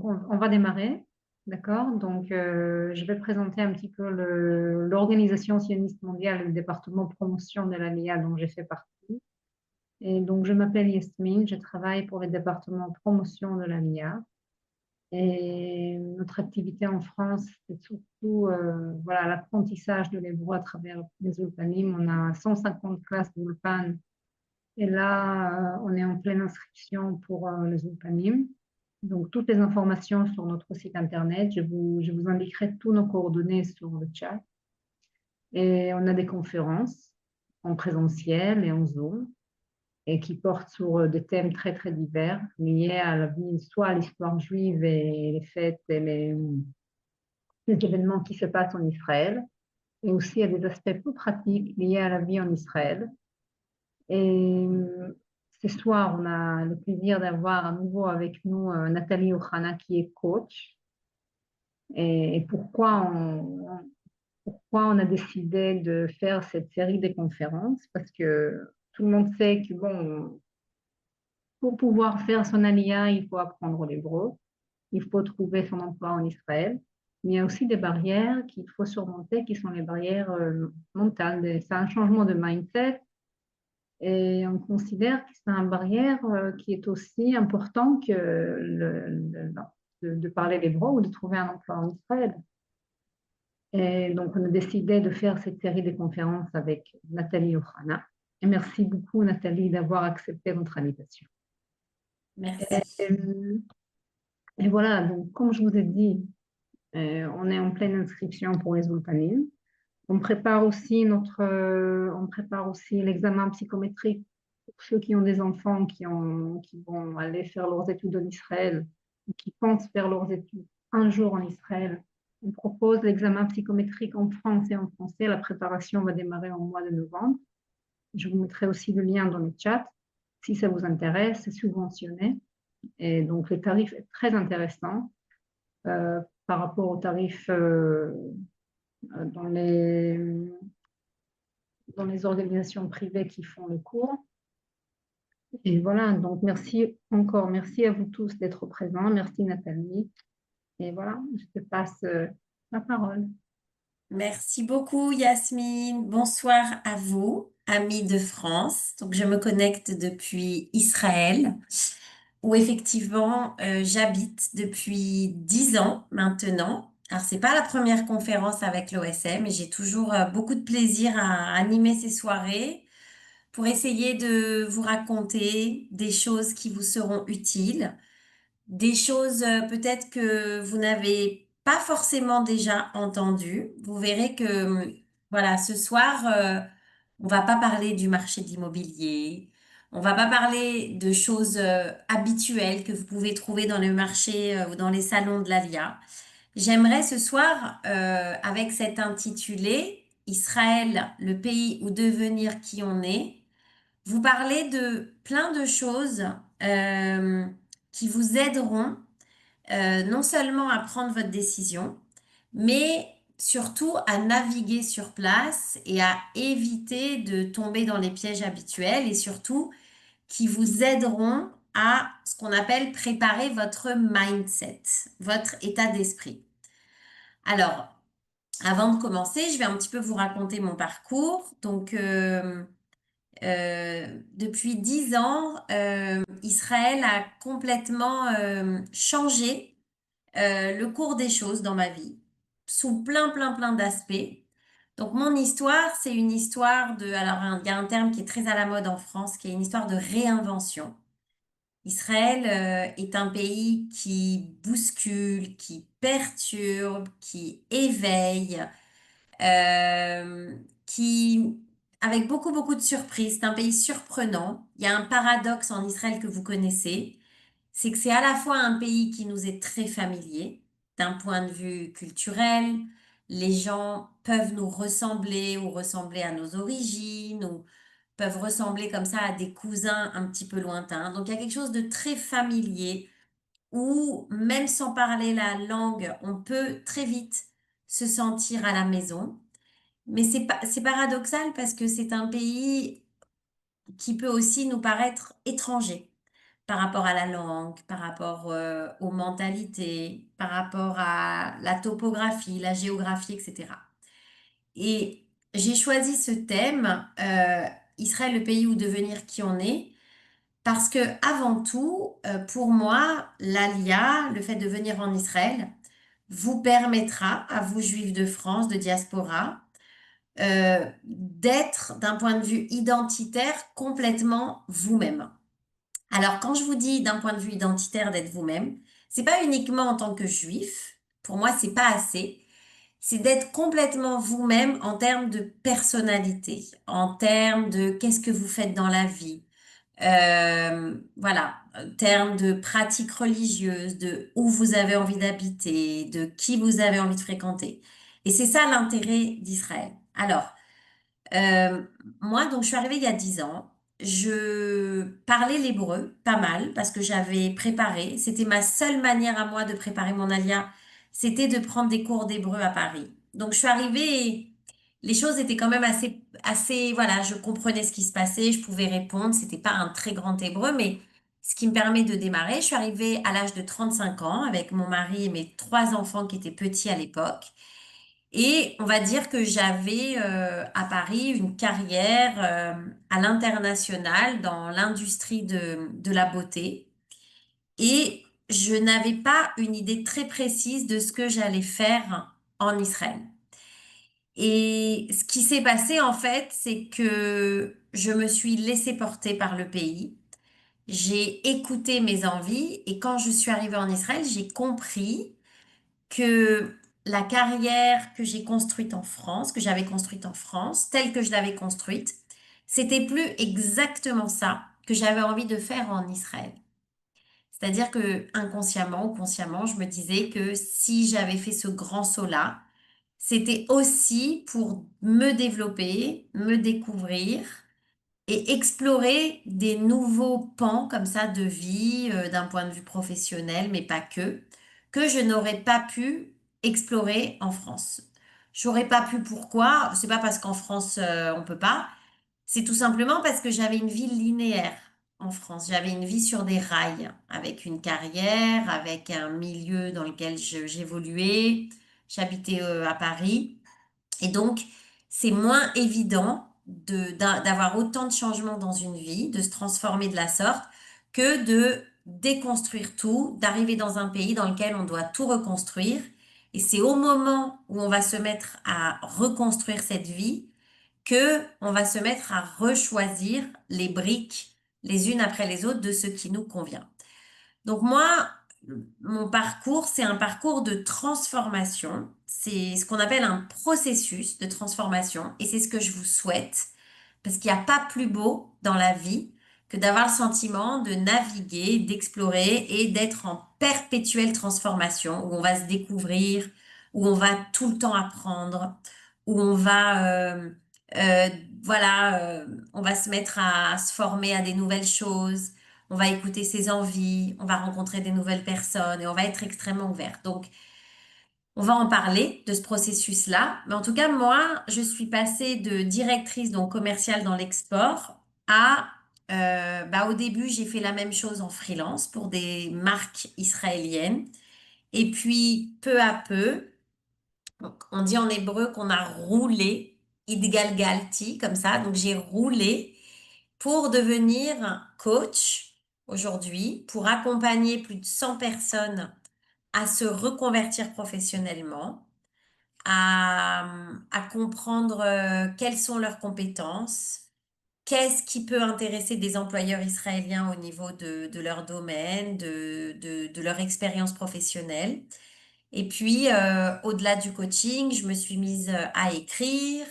donc on va démarrer, d'accord? Donc, je vais présenter un petit peu l'Organisation sioniste mondiale et le département promotion de l'ALIA dont j'ai fait partie. Et donc, je m'appelle Yasmine, je travaille pour le département promotion de l'ALIA. Et notre activité en France, c'est surtout voilà, l'apprentissage de l'hébreu à travers les Ulpanim. On a 150 classes d'Ulpan. Et là, on est en pleine inscription pour les Ulpanim. Donc, toutes les informations sur notre site internet, je vous indiquerai tous nos coordonnées sur le chat. Et on a des conférences en présentiel et en Zoom, et qui portent sur des thèmes très, très divers, liés à la vie, soit à l'histoire juive et les fêtes et les événements qui se passent en Israël, et aussi à des aspects plus pratiques liés à la vie en Israël. Et ce soir, on a le plaisir d'avoir à nouveau avec nous Nathalie Ohana qui est coach. Et pourquoi on a décidé de faire cette série de conférences? Parce que tout le monde sait que bon, pour pouvoir faire son alia, il faut apprendre l'hébreu, il faut trouver son emploi en Israël. Mais il y a aussi des barrières qu'il faut surmonter, qui sont les barrières mentales. C'est un changement de mindset. Et on considère que c'est une barrière qui est aussi important que de parler l'hébreu ou de trouver un emploi en Israël. Et donc, on a décidé de faire cette série de conférences avec Nathalie Ohana. Et merci beaucoup, Nathalie, d'avoir accepté notre invitation. Merci. Et voilà, donc, comme je vous ai dit, on est en pleine inscription pour les Ulpanim. On prépare aussi l'examen psychométrique pour ceux qui ont des enfants qui vont aller faire leurs études en Israël, ou qui pensent faire leurs études un jour en Israël. On propose l'examen psychométrique en France et en français. La préparation va démarrer au mois de novembre. Je vous mettrai aussi le lien dans le chat. Si ça vous intéresse, c'est subventionné. Et donc, le tarif est très intéressant par rapport aux tarifs dans dans les organisations privées qui font le cours. Et voilà, donc merci à vous tous d'être présents. Merci Nathalie. Et voilà, je te passe la parole. Merci beaucoup, Yasmine. Bonsoir à vous, amis de France. Donc, je me connecte depuis Israël, où effectivement, j'habite depuis 10 ans maintenant. Alors, c'est pas la première conférence avec l'OSM, mais j'ai toujours beaucoup de plaisir à animer ces soirées pour essayer de vous raconter des choses qui vous seront utiles, des choses peut-être que vous n'avez pas forcément déjà entendues. Vous verrez que, voilà, ce soir, on va pas parler du marché de l'immobilier, on va pas parler de choses habituelles que vous pouvez trouver dans le marché ou dans les salons de l'ALIA. J'aimerais ce soir, avec cet intitulé, Israël, le pays où devenir qui on est, vous parler de plein de choses euh, qui vous aideront non seulement à prendre votre décision, mais surtout à naviguer sur place et à éviter de tomber dans les pièges habituels et surtout qui vous aideront à ce qu'on appelle préparer votre mindset, votre état d'esprit. Alors, avant de commencer, je vais un petit peu vous raconter mon parcours. Donc, depuis 10 ans, Israël a complètement changé le cours des choses dans ma vie, sous plein d'aspects. Donc mon histoire, c'est une histoire de... Alors, il y a un terme qui est très à la mode en France, qui est une histoire de réinvention. Israël est un pays qui bouscule, qui perturbe, qui éveille, qui, avec beaucoup de surprises, c'est un pays surprenant. Il y a un paradoxe en Israël que vous connaissez, c'est que c'est à la fois un pays qui nous est très familier d'un point de vue culturel. Les gens peuvent nous ressembler ou ressembler à nos origines ou peuvent ressembler comme ça à des cousins un petit peu lointains. Donc il y a quelque chose de très familier où même sans parler la langue, on peut très vite se sentir à la maison. Mais c'est paradoxal parce que c'est un pays qui peut aussi nous paraître étranger. par rapport à la langue, par rapport aux mentalités, par rapport à la topographie, la géographie, etc. Et j'ai choisi ce thème, Israël, le pays où devenir qui on est, parce que avant tout, pour moi, l'ALIA, le fait de venir en Israël, vous permettra, à vous juifs de France, de diaspora, d'être d'un point de vue identitaire complètement vous-même. Alors, quand je vous dis d'un point de vue identitaire d'être vous-même, c'est pas uniquement en tant que juif. Pour moi, c'est pas assez. C'est d'être complètement vous-même en termes de personnalité, en termes de qu'est-ce que vous faites dans la vie, voilà, en termes de pratiques religieuses, de où vous avez envie d'habiter, de qui vous avez envie de fréquenter. Et c'est ça l'intérêt d'Israël. Alors, euh, moi, donc, je suis arrivée il y a 10 ans. Je parlais l'hébreu pas mal parce que j'avais préparé. C'était ma seule manière à moi de préparer mon alia. C'était de prendre des cours d'hébreu à Paris. Donc, je suis arrivée et les choses étaient quand même assez, voilà, je comprenais ce qui se passait, je pouvais répondre. C'était pas un très grand hébreu, mais ce qui me permet de démarrer. Je suis arrivée à l'âge de 35 ans avec mon mari et mes 3 enfants qui étaient petits à l'époque. Et on va dire que j'avais à Paris une carrière à l'international dans l'industrie de la beauté. Et je n'avais pas une idée très précise de ce que j'allais faire en Israël. Et ce qui s'est passé en fait, c'est que je me suis laissée porter par le pays. J'ai écouté mes envies et quand je suis arrivée en Israël, j'ai compris que la carrière que j'ai construite en France, que j'avais construite en France, telle que je l'avais construite, c'était plus exactement ça que j'avais envie de faire en Israël. C'est-à-dire que inconsciemment ou consciemment, je me disais que si j'avais fait ce grand saut-là, c'était aussi pour me développer, me découvrir et explorer des nouveaux pans comme ça de vie d'un point de vue professionnel, mais pas que je n'aurais pas pu explorer en France. J'aurais pas pu pourquoi? C'est pas parce qu'en France on peut pas, c'est tout simplement parce que j'avais une vie linéaire en France. J'avais une vie sur des rails, avec une carrière, avec un milieu dans lequel j'évoluais. J'habitais à Paris. Et donc, c'est moins évident d'avoir autant de changements dans une vie, de se transformer de la sorte, que de déconstruire tout, d'arriver dans un pays dans lequel on doit tout reconstruire. Et c'est au moment où on va se mettre à reconstruire cette vie que on va se mettre à rechoisir les briques les unes après les autres de ce qui nous convient. Donc moi, mon parcours, c'est un parcours de transformation. C'est ce qu'on appelle un processus de transformation et c'est ce que je vous souhaite parce qu'il n'y a pas plus beau dans la vie que d'avoir le sentiment de naviguer, d'explorer et d'être en perpétuelle transformation où on va se découvrir, où on va tout le temps apprendre, où on va, euh, voilà, on va se mettre à se former à des nouvelles choses, on va écouter ses envies, on va rencontrer des nouvelles personnes et on va être extrêmement ouvert. Donc, on va en parler de ce processus-là. Mais en tout cas, moi, je suis passée de directrice donc commerciale dans l'export à, au début, j'ai fait la même chose en freelance pour des marques israéliennes. Et puis, peu à peu, donc, on dit en hébreu qu'on a roulé, idgalgalti, comme ça. Donc, j'ai roulé pour devenir coach aujourd'hui, pour accompagner plus de 100 personnes à se reconvertir professionnellement, à comprendre quelles sont leurs compétences, qu'est-ce qui peut intéresser des employeurs israéliens au niveau de leur domaine, de leur expérience professionnelle. Et puis, au-delà du coaching, je me suis mise à écrire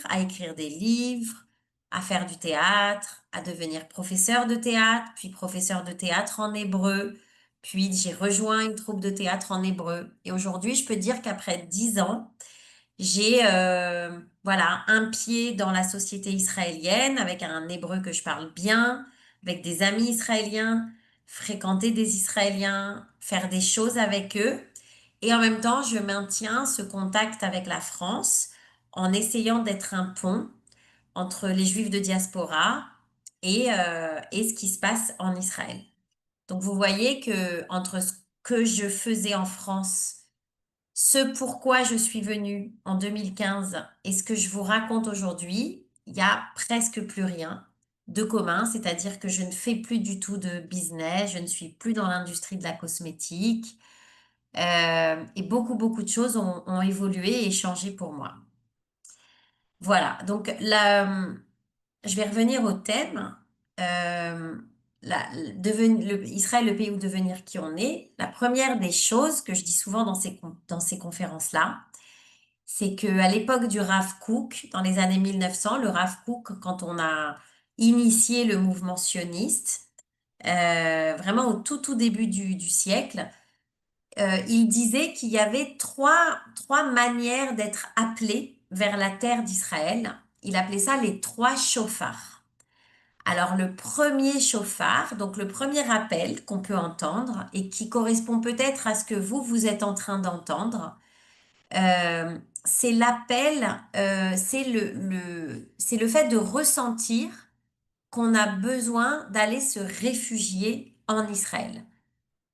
des livres, à faire du théâtre, à devenir professeur de théâtre, puis professeur de théâtre en hébreu. Puis j'ai rejoint une troupe de théâtre en hébreu. Et aujourd'hui, je peux dire qu'après 10 ans, j'ai voilà un pied dans la société israélienne avec un hébreu que je parle bien, avec des amis israéliens, fréquenter des Israéliens, faire des choses avec eux. Et en même temps, je maintiens ce contact avec la France en essayant d'être un pont entre les Juifs de diaspora et ce qui se passe en Israël. Donc vous voyez que entre ce que je faisais en France, ce pourquoi je suis venue en 2015 et ce que je vous raconte aujourd'hui, il y a presque plus rien de commun, c'est-à-dire que je ne fais plus du tout de business, je ne suis plus dans l'industrie de la cosmétique, et beaucoup de choses ont évolué et changé pour moi. Voilà, donc là, je vais revenir au thème. Euh, Israël, le pays où devenir qui on est. La première des choses que je dis souvent dans ces conférences-là, c'est qu'à l'époque du Rav Kook, dans les années 1900, le Rav Kook, quand on a initié le mouvement sioniste, vraiment au tout début du siècle, il disait qu'il y avait trois manières d'être appelé vers la terre d'Israël. Il appelait ça les trois chauffards. Alors le premier chauffard, donc le premier appel qu'on peut entendre et qui correspond peut-être à ce que vous êtes en train d'entendre, c'est l'appel, c'est le fait de ressentir qu'on a besoin d'aller se réfugier en Israël.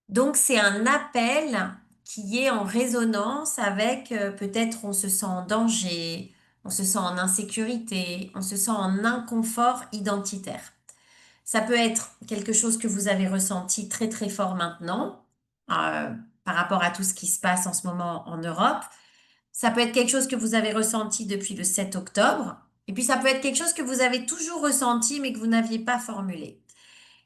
Donc c'est un appel qui est en résonance avec peut-être on se sent en danger, on se sent en insécurité, on se sent en inconfort identitaire. Ça peut être quelque chose que vous avez ressenti très fort maintenant par rapport à tout ce qui se passe en ce moment en Europe. Ça peut être quelque chose que vous avez ressenti depuis le 7 octobre. Et puis ça peut être quelque chose que vous avez toujours ressenti mais que vous n'aviez pas formulé.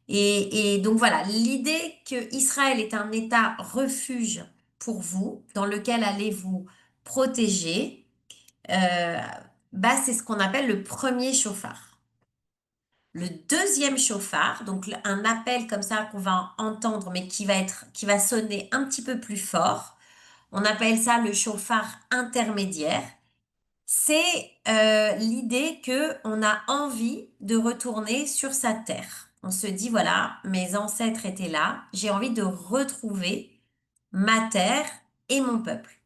Et donc voilà, l'idée que Israël est un État refuge pour vous, dans lequel allez vous protéger, euh, bah, c'est ce qu'on appelle le premier chauffard. Le deuxième chauffard, donc un appel comme ça qu'on va entendre, mais qui va sonner un petit peu plus fort. On appelle ça le chauffard intermédiaire. C'est l'idée que on a envie de retourner sur sa terre. On se dit, voilà, mes ancêtres étaient là, j'ai envie de retrouver ma terre et mon peuple.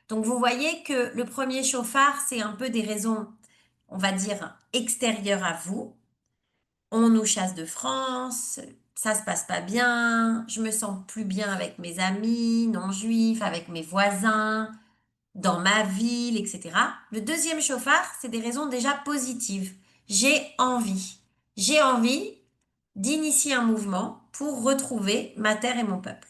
Donc vous voyez que le premier chauffard, c'est un peu des raisons, on va dire, extérieures à vous. On nous chasse de France, ça se passe pas bien, je me sens plus bien avec mes amis non juifs, avec mes voisins, dans ma ville, etc. Le deuxième chauffard, c'est des raisons déjà positives. J'ai envie. J'ai envie d'initier un mouvement pour retrouver ma terre et mon peuple.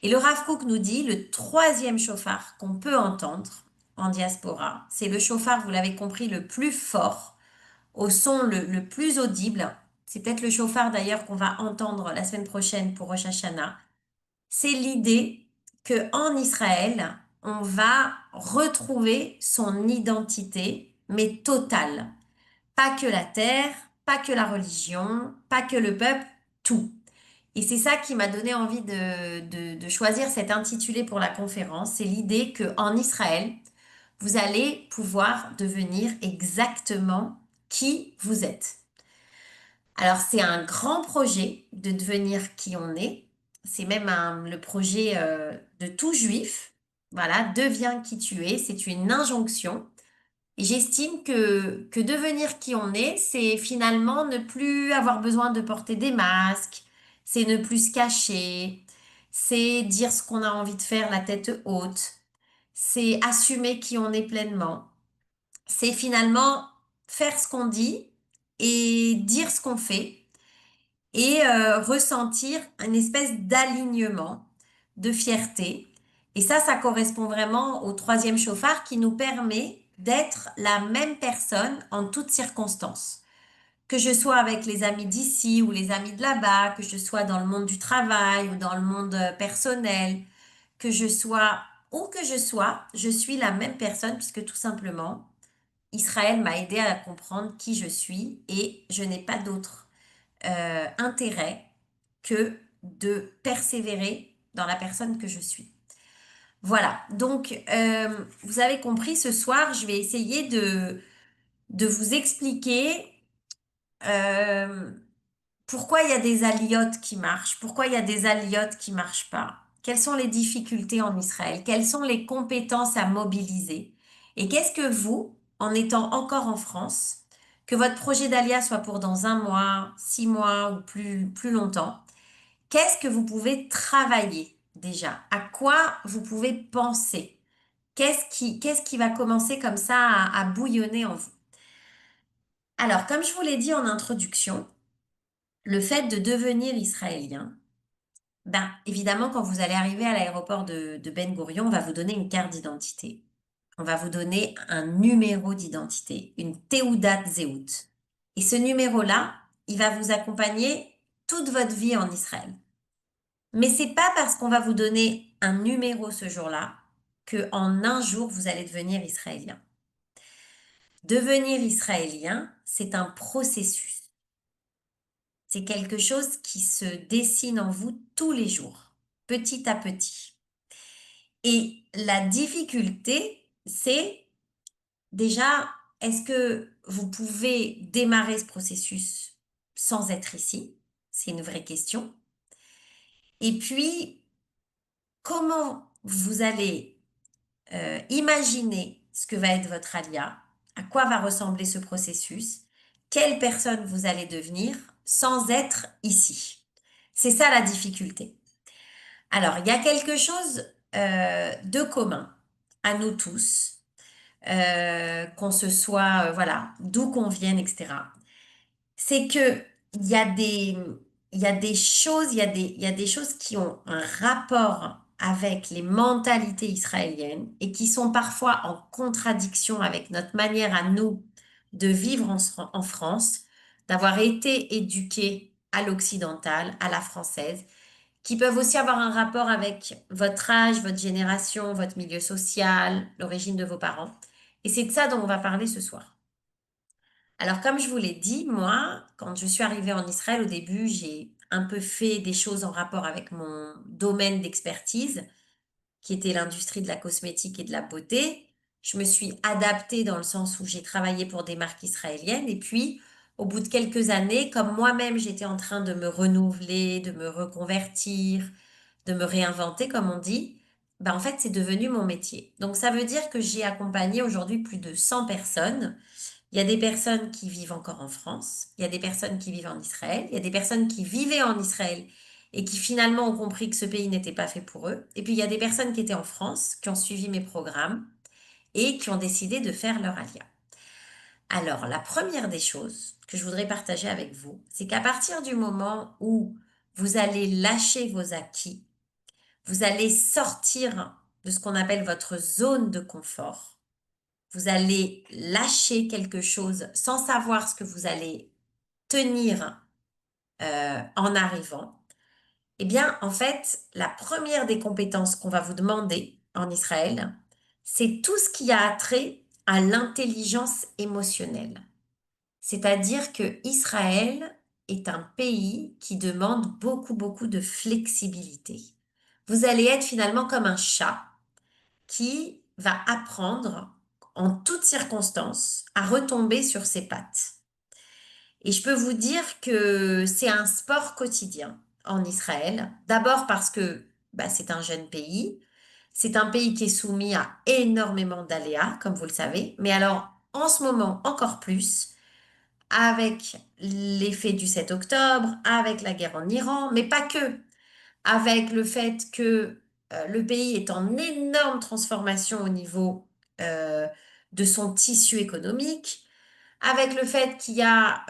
Et le Rav Kook nous dit, le troisième chauffard qu'on peut entendre en diaspora, c'est le chauffard, vous l'avez compris, le plus fort, au son le plus audible. C'est peut-être le chauffard d'ailleurs qu'on va entendre la semaine prochaine pour Rosh Hashanah. C'est l'idée que en Israël, on va retrouver son identité, mais totale. Pas que la terre, pas que la religion, pas que le peuple, tout. Et c'est ça qui m'a donné envie de choisir cet intitulé pour la conférence. C'est l'idée que en Israël, vous allez pouvoir devenir exactement qui vous êtes. Alors, c'est un grand projet de devenir qui on est. C'est même le projet de tout juif. Voilà, deviens qui tu es. C'est une injonction. Et j'estime que devenir qui on est, c'est finalement ne plus avoir besoin de porter des masques. C'est ne plus se cacher. C'est dire ce qu'on a envie de faire la tête haute. C'est assumer qui on est pleinement. C'est finalement faire ce qu'on dit et dire ce qu'on fait et ressentir une espèce d'alignement, de fierté. Et ça correspond vraiment au troisième chauffard qui nous permet d'être la même personne en toutes circonstances. Que je sois avec les amis d'ici ou les amis de là-bas, que je sois dans le monde du travail ou dans le monde personnel, que je sois où que je suis la même personne puisque tout simplement, Israël m'a aidé à comprendre qui je suis et je n'ai pas d'autre intérêt que de persévérer dans la personne que je suis. Voilà, donc vous avez compris, ce soir, je vais essayer de vous expliquer euh, pourquoi il y a des aliotes qui marchent, pourquoi il y a des aliotes qui marchent pas, quelles sont les difficultés en Israël, quelles sont les compétences à mobiliser, et qu'est-ce que vous, en étant encore en France, que votre projet d'Alia soit pour dans un mois, 6 mois ou plus longtemps, qu'est-ce que vous pouvez travailler déjà? À quoi vous pouvez penser? Qu'est-ce qui va commencer comme ça à bouillonner en vous? Alors, comme je vous l'ai dit en introduction, le fait de devenir israélien, ben, évidemment, quand vous allez arriver à l'aéroport de Ben Gurion, on va vous donner une carte d'identité. On va vous donner un numéro d'identité, une Teudat Zéhout. Et ce numéro-là, il va vous accompagner toute votre vie en Israël. Mais c'est pas parce qu'on va vous donner un numéro ce jour-là que en un jour vous allez devenir israélien. Devenir israélien, c'est un processus. C'est quelque chose qui se dessine en vous tous les jours, petit à petit. Et la difficulté, c'est déjà, est-ce que vous pouvez démarrer ce processus sans être ici? C'est une vraie question. Et puis, comment vous allez imaginer ce que va être votre alia, à quoi va ressembler ce processus, quelle personne vous allez devenir sans être ici? C'est ça la difficulté. Alors, il y a quelque chose de commun à nous tous, qu'on se soit, voilà, d'où qu'on vienne, etc. C'est que il y a des, il y a des choses, il y a des choses qui ont un rapport avec les mentalités israéliennes et qui sont parfois en contradiction avec notre manière à nous de vivre en France, d'avoir été éduqués à l'occidental, à la française, qui peuvent aussi avoir un rapport avec votre âge, votre génération, votre milieu social, l'origine de vos parents. Et c'est de ça dont on va parler ce soir. Alors, comme je vous l'ai dit, moi, quand je suis arrivée en Israël au début, j'ai un peu fait des choses en rapport avec mon domaine d'expertise, qui était l'industrie de la cosmétique et de la beauté. Je me suis adaptée dans le sens où j'ai travaillé pour des marques israéliennes. Et puis, au bout de quelques années, comme moi-même, j'étais en train de me renouveler, de me reconvertir, de me réinventer, comme on dit, ben en fait, c'est devenu mon métier. Donc, ça veut dire que j'ai accompagné aujourd'hui plus de 100 personnes. Il y a des personnes qui vivent encore en France, il y a des personnes qui vivent en Israël, il y a des personnes qui vivaient en Israël et qui finalement ont compris que ce pays n'était pas fait pour eux. Et puis, il y a des personnes qui étaient en France, qui ont suivi mes programmes et qui ont décidé de faire leur alia. Alors, la première des choses que je voudrais partager avec vous, c'est qu'à partir du moment où vous allez lâcher vos acquis, vous allez sortir de ce qu'on appelle votre zone de confort. Vous allez lâcher quelque chose sans savoir ce que vous allez tenir en arrivant. Eh bien, en fait, la première des compétences qu'on va vous demander en Israël, c'est tout ce qui a trait à l'intelligence émotionnelle. C'est-à-dire que Israël est un pays qui demande beaucoup, beaucoup de flexibilité. Vous allez être finalement comme un chat qui va apprendre en toutes circonstances à retomber sur ses pattes. Et je peux vous dire que c'est un sport quotidien en Israël. D'abord parce que bah, c'est un jeune pays. C'est un pays qui est soumis à énormément d'aléas, comme vous le savez. Mais alors, en ce moment, encore plus, avec l'effet du 7 octobre, avec la guerre en Iran, mais pas que, avec le fait que le pays est en énorme transformation au niveau euh, de son tissu économique, avec le fait qu'il y a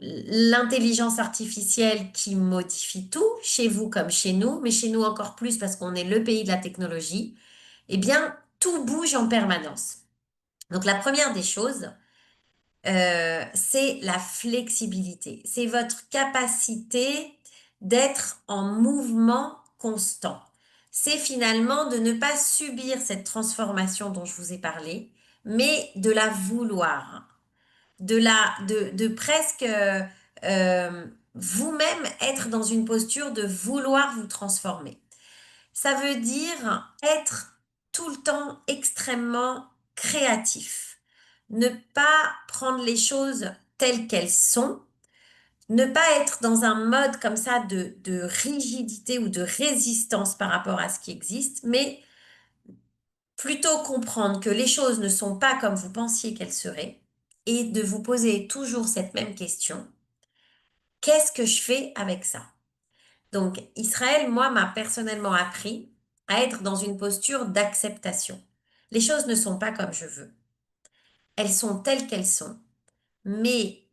l'intelligence artificielle qui modifie tout, chez vous comme chez nous, mais chez nous encore plus parce qu'on est le pays de la technologie, eh bien, tout bouge en permanence. Donc la première des choses, c'est la flexibilité. C'est votre capacité d'être en mouvement constant. C'est finalement de ne pas subir cette transformation dont je vous ai parlé, mais de la vouloir, de presque vous-même être dans une posture de vouloir vous transformer. Ça veut dire être tout le temps extrêmement créatif. Ne pas prendre les choses telles qu'elles sont. Ne pas être dans un mode comme ça de rigidité ou de résistance par rapport à ce qui existe, mais plutôt comprendre que les choses ne sont pas comme vous pensiez qu'elles seraient et de vous poser toujours cette même question. Qu'est-ce que je fais avec ça? Donc, Israël, moi, m'a personnellement appris à être dans une posture d'acceptation. Les choses ne sont pas comme je veux. Elles sont telles qu'elles sont. Mais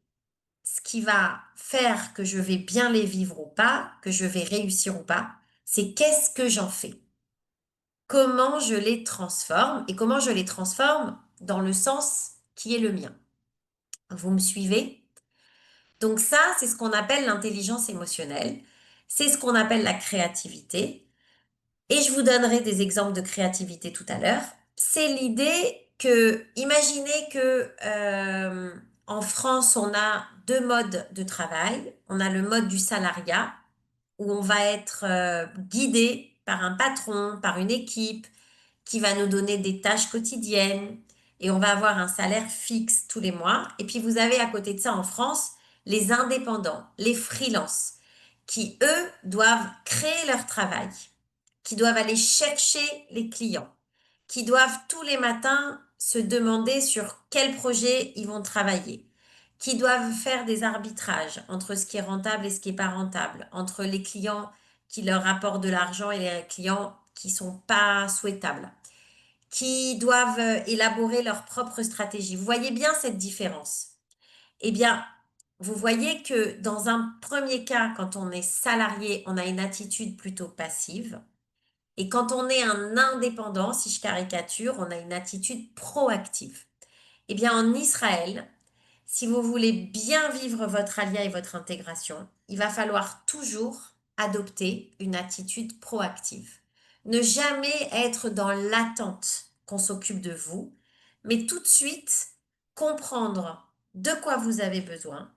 ce qui va faire que je vais bien les vivre ou pas, que je vais réussir ou pas, c'est qu'est-ce que j'en fais? Comment je les transforme et comment je les transforme dans le sens qui est le mien. Vous me suivez? Donc ça, c'est ce qu'on appelle l'intelligence émotionnelle. C'est ce qu'on appelle la créativité. Et je vous donnerai des exemples de créativité tout à l'heure. C'est l'idée que, imaginez que en France, on a deux modes de travail. On a le mode du salariat, où on va être guidé par un patron, par une équipe, qui va nous donner des tâches quotidiennes, et on va avoir un salaire fixe tous les mois. Et puis vous avez à côté de ça en France les indépendants, les freelances, qui eux doivent créer leur travail, qui doivent aller chercher les clients, qui doivent tous les matins se demander sur quel projet ils vont travailler, qui doivent faire des arbitrages entre ce qui est rentable et ce qui n'est pas rentable, entre les clients qui leur rapportent de l'argent et les clients qui sont pas souhaitables, qui doivent élaborer leur propre stratégie. Vous voyez bien cette différence? Eh bien, vous voyez que dans un premier cas, quand on est salarié, on a une attitude plutôt passive. Et quand on est un indépendant, si je caricature, on a une attitude proactive. Eh bien, en Israël, si vous voulez bien vivre votre alia et votre intégration, il va falloir toujours adopter une attitude proactive. Ne jamais être dans l'attente qu'on s'occupe de vous, mais tout de suite comprendre de quoi vous avez besoin,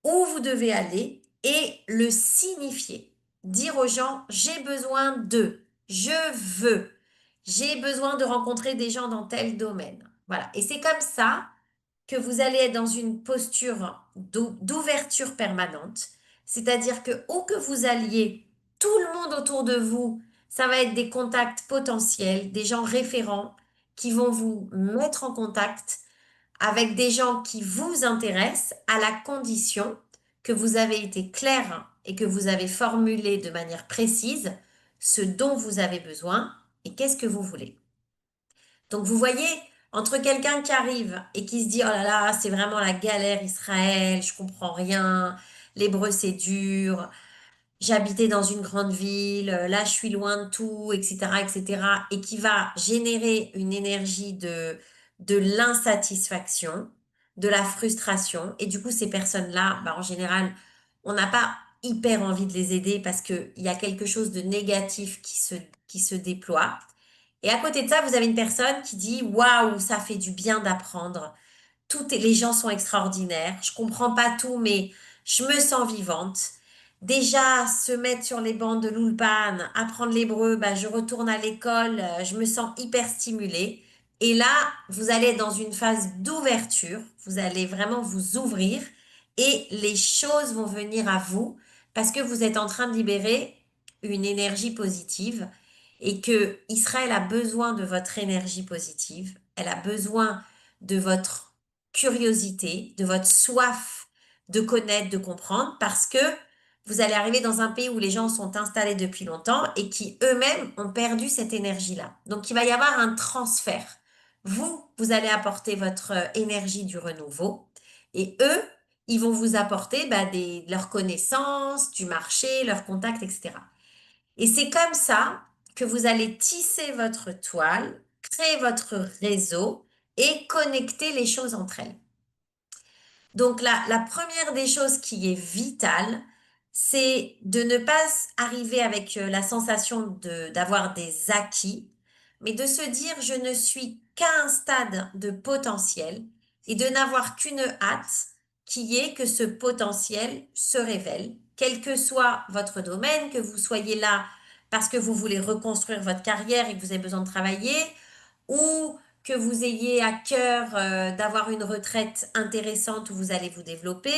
où vous devez aller et le signifier. Dire aux gens, j'ai besoin de, je veux, j'ai besoin de rencontrer des gens dans tel domaine. Voilà. Et c'est comme ça que vous allez être dans une posture d'ouverture permanente. C'est-à-dire que où que vous alliez, tout le monde autour de vous, ça va être des contacts potentiels, des gens référents qui vont vous mettre en contact avec des gens qui vous intéressent à la condition que vous avez été clair et que vous avez formulé de manière précise ce dont vous avez besoin et qu'est-ce que vous voulez. Donc vous voyez, entre quelqu'un qui arrive et qui se dit, oh là là, c'est vraiment la galère Israël, je comprends rien, l'hébreu c'est dur, j'habitais dans une grande ville, là je suis loin de tout, etc., etc., et qui va générer une énergie de l'insatisfaction, de la frustration. Et du coup, ces personnes-là, bah, en général, on n'a pas hyper envie de les aider parce qu'il y a quelque chose de négatif qui se déploie. Et à côté de ça, vous avez une personne qui dit, waouh, ça fait du bien d'apprendre. Les gens sont extraordinaires. Je comprends pas tout, mais je me sens vivante. Déjà, se mettre sur les bancs de l'Ulpan, apprendre l'hébreu, bah, je retourne à l'école, je me sens hyper stimulée. Et là, vous allez être dans une phase d'ouverture. Vous allez vraiment vous ouvrir et les choses vont venir à vous parce que vous êtes en train de libérer une énergie positive et que Israël a besoin de votre énergie positive. Elle a besoin de votre curiosité, de votre soif de connaître, de comprendre, parce que vous allez arriver dans un pays où les gens sont installés depuis longtemps et qui eux-mêmes ont perdu cette énergie-là. Donc il va y avoir un transfert. Vous allez apporter votre énergie du renouveau et eux, ils vont vous apporter bah, leurs connaissances, du marché, leurs contacts, etc. Et c'est comme ça que vous allez tisser votre toile, créer votre réseau et connecter les choses entre elles. Donc la première des choses qui est vitale, c'est de ne pas arriver avec la sensation d'avoir des acquis, mais de se dire je ne suis qu'à un stade de potentiel et de n'avoir qu'une hâte qui est que ce potentiel se révèle, quel que soit votre domaine, que vous soyez là parce que vous voulez reconstruire votre carrière et que vous avez besoin de travailler, ou que vous ayez à cœur d'avoir une retraite intéressante où vous allez vous développer,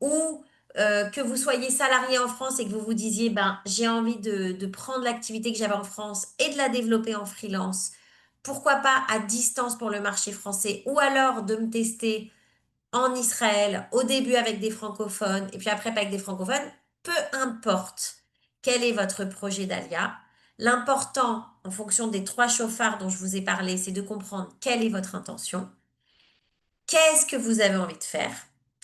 ou que vous soyez salarié en France et que vous vous disiez, ben, j'ai envie de prendre l'activité que j'avais en France et de la développer en freelance. Pourquoi pas à distance pour le marché français, ou alors de me tester en Israël, au début avec des francophones et puis après pas avec des francophones. peu importe quel est votre projet d'Alia, l'important, en fonction des 3 chauffards dont je vous ai parlé, c'est de comprendre quelle est votre intention, qu'est-ce que vous avez envie de faire,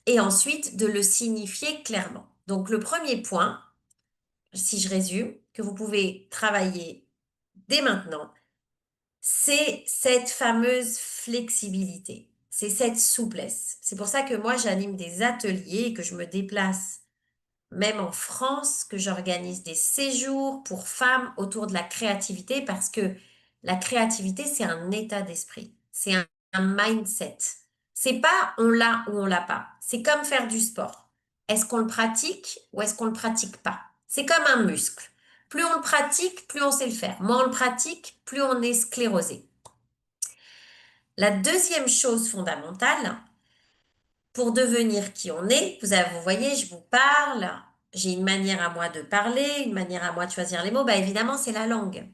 et ensuite de le signifier clairement. Donc le premier point, si je résume, que vous pouvez travailler dès maintenant, c'est cette fameuse flexibilité, c'est cette souplesse. C'est pour ça que moi, j'anime des ateliers et que je me déplace même en France, que j'organise des séjours pour femmes autour de la créativité parce que la créativité, c'est un état d'esprit, c'est un mindset. C'est pas on l'a ou on l'a pas. C'est comme faire du sport. Est-ce qu'on le pratique ou est-ce qu'on le pratique pas? C'est comme un muscle. Plus on le pratique, plus on sait le faire. Moins on le pratique, plus on est sclérosé. La deuxième chose fondamentale, pour devenir qui on est, vous voyez, je vous parle, j'ai une manière à moi de parler, une manière à moi de choisir les mots, bah évidemment, c'est la langue.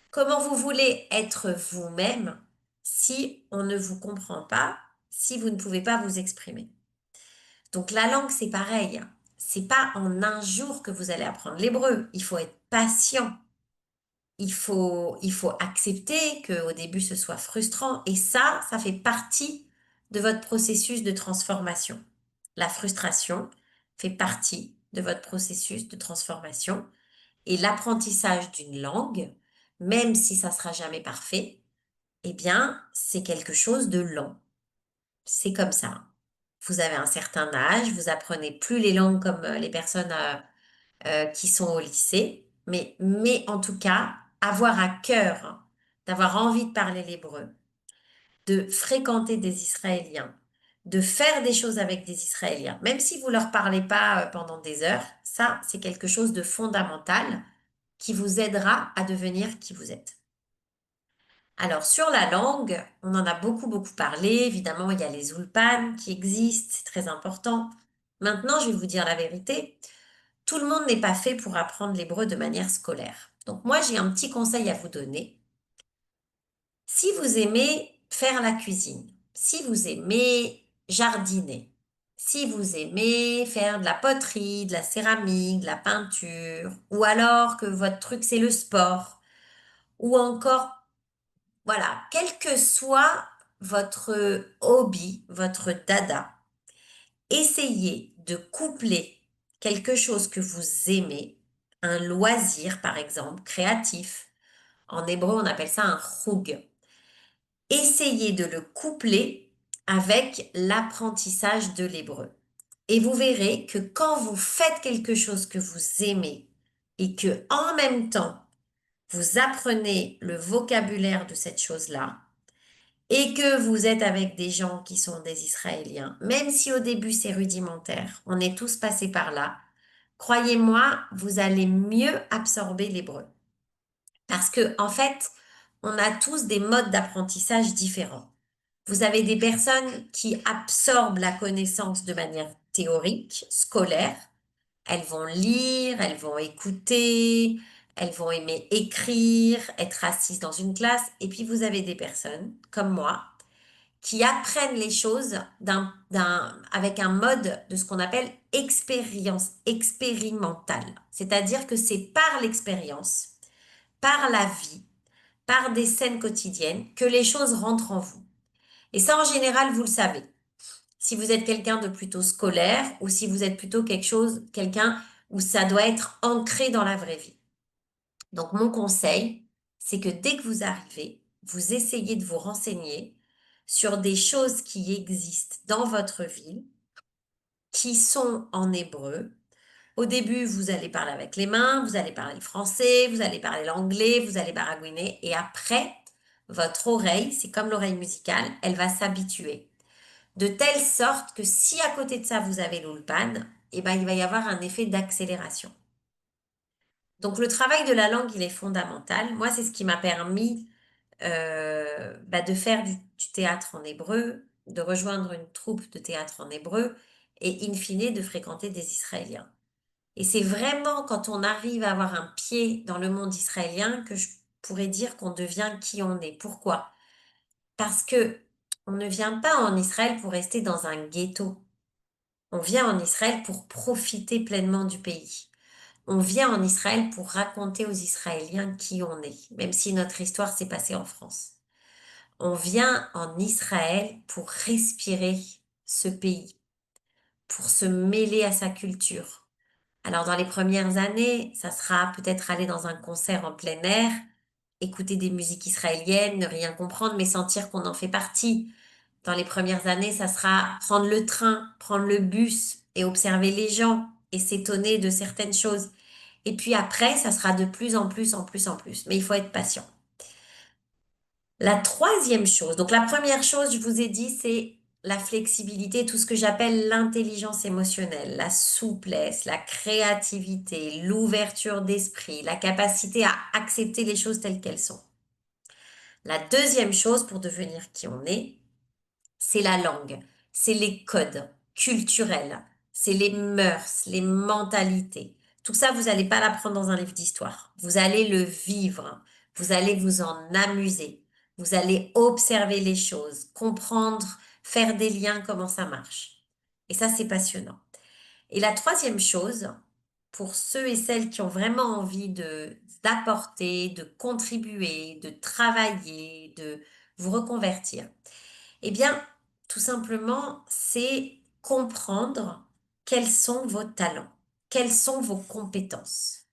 Comment vous voulez être vous-même si on ne vous comprend pas, si vous ne pouvez pas vous exprimer? Donc la langue, c'est pareil. C'est pas en un jour que vous allez apprendre l'hébreu. Il faut être patient. Il faut accepter qu'au début, ce soit frustrant. Et ça fait partie de votre processus de transformation. La frustration fait partie de votre processus de transformation. Et l'apprentissage d'une langue, même si ça sera jamais parfait, eh bien, c'est quelque chose de lent. C'est comme ça. Vous avez un certain âge, vous apprenez plus les langues comme les personnes qui sont au lycée, mais en tout cas, avoir à cœur, d'avoir envie de parler l'hébreu, de fréquenter des Israéliens, de faire des choses avec des Israéliens, même si vous ne leur parlez pas pendant des heures, ça, c'est quelque chose de fondamental qui vous aidera à devenir qui vous êtes. Alors, sur la langue, on en a beaucoup, beaucoup parlé. Évidemment, il y a les ulpans qui existent, c'est très important. Maintenant, je vais vous dire la vérité. Tout le monde n'est pas fait pour apprendre l'hébreu de manière scolaire. Donc moi, j'ai un petit conseil à vous donner. Si vous aimez faire la cuisine, si vous aimez jardiner, si vous aimez faire de la poterie, de la céramique, de la peinture, ou alors que votre truc c'est le sport, ou encore, voilà, quel que soit votre hobby, votre dada, essayez de coupler quelque chose que vous aimez, un loisir par exemple, créatif. En hébreu, on appelle ça un choug. Essayez de le coupler avec l'apprentissage de l'hébreu. Et vous verrez que quand vous faites quelque chose que vous aimez et que en même temps, vous apprenez le vocabulaire de cette chose-là, et que vous êtes avec des gens qui sont des Israéliens, même si au début c'est rudimentaire, on est tous passés par là, croyez-moi, vous allez mieux absorber l'hébreu. Parce que, en fait, on a tous des modes d'apprentissage différents. Vous avez des personnes qui absorbent la connaissance de manière théorique, scolaire. Elles vont lire, elles vont écouter, elles vont aimer écrire, être assises dans une classe. Et puis vous avez des personnes, comme moi, qui apprennent les choses avec un mode de ce qu'on appelle expérience expérimentale. C'est-à-dire que c'est par l'expérience, par la vie, par des scènes quotidiennes que les choses rentrent en vous. Et ça, en général, vous le savez. Si vous êtes quelqu'un de plutôt scolaire ou si vous êtes plutôt quelqu'un où ça doit être ancré dans la vraie vie. Donc, mon conseil, c'est que dès que vous arrivez, vous essayez de vous renseigner sur des choses qui existent dans votre ville, qui sont en hébreu. Au début, vous allez parler avec les mains, vous allez parler le français, vous allez parler l'anglais, vous allez baragouiner. Et après, votre oreille, c'est comme l'oreille musicale, elle va s'habituer. De telle sorte que si à côté de ça, vous avez l'ulpan, eh ben, il va y avoir un effet d'accélération. Donc, le travail de la langue, il est fondamental. Moi, c'est ce qui m'a permis de faire du théâtre en hébreu, de rejoindre une troupe de théâtre en hébreu et in fine de fréquenter des Israéliens. Et c'est vraiment quand on arrive à avoir un pied dans le monde israélien que je pourrais dire qu'on devient qui on est. Pourquoi? Parce que on ne vient pas en Israël pour rester dans un ghetto. On vient en Israël pour profiter pleinement du pays. On vient en Israël pour raconter aux Israéliens qui on est, même si notre histoire s'est passée en France. On vient en Israël pour respirer ce pays, pour se mêler à sa culture. Alors dans les premières années, ça sera peut-être aller dans un concert en plein air, écouter des musiques israéliennes, ne rien comprendre, mais sentir qu'on en fait partie. Dans les premières années, ça sera prendre le train, prendre le bus et observer les gens et s'étonner de certaines choses. Et puis après, ça sera de plus en plus, en plus, en plus. Mais il faut être patient. La troisième chose, donc la première chose, je vous ai dit, c'est la flexibilité, tout ce que j'appelle l'intelligence émotionnelle, la souplesse, la créativité, l'ouverture d'esprit, la capacité à accepter les choses telles qu'elles sont. La deuxième chose pour devenir qui on est, c'est la langue, c'est les codes culturels, c'est les mœurs, les mentalités. Tout ça, vous n'allez pas l'apprendre dans un livre d'histoire. Vous allez le vivre, vous allez vous en amuser, vous allez observer les choses, comprendre, faire des liens, comment ça marche. Et ça, c'est passionnant. Et la troisième chose, pour ceux et celles qui ont vraiment envie d'apporter, de contribuer, de travailler, de vous reconvertir, eh bien, tout simplement, c'est comprendre quels sont vos talents, quelles sont vos compétences.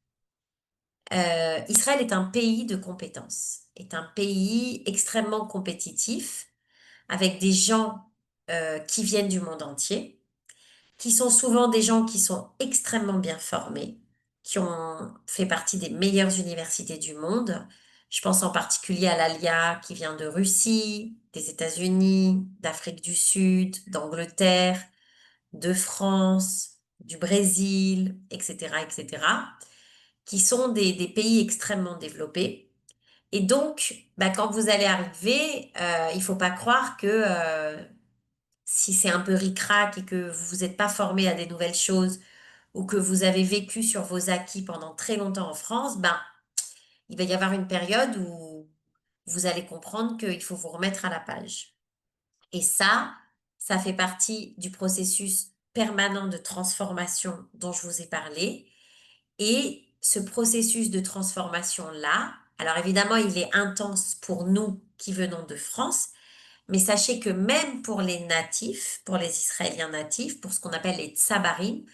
Israël est un pays de compétences, est un pays extrêmement compétitif, avec des gens qui viennent du monde entier, qui sont souvent des gens qui sont extrêmement bien formés, qui ont fait partie des meilleures universités du monde. Je pense en particulier à l'ALIA qui vient de Russie, des États-Unis, d'Afrique du Sud, d'Angleterre, de France, du Brésil, etc., etc., qui sont des pays extrêmement développés. Et donc, bah, quand vous allez arriver, il faut pas croire que si c'est un peu ric-rac et que vous n'êtes pas formé à des nouvelles choses ou que vous avez vécu sur vos acquis pendant très longtemps en France, ben, il va y avoir une période où vous allez comprendre qu'il faut vous remettre à la page. Et ça fait partie du processus permanent de transformation dont je vous ai parlé. Et ce processus de transformation-là, alors évidemment, il est intense pour nous qui venons de France, mais sachez que même pour les natifs, pour les Israéliens natifs, pour ce qu'on appelle les tsabarim,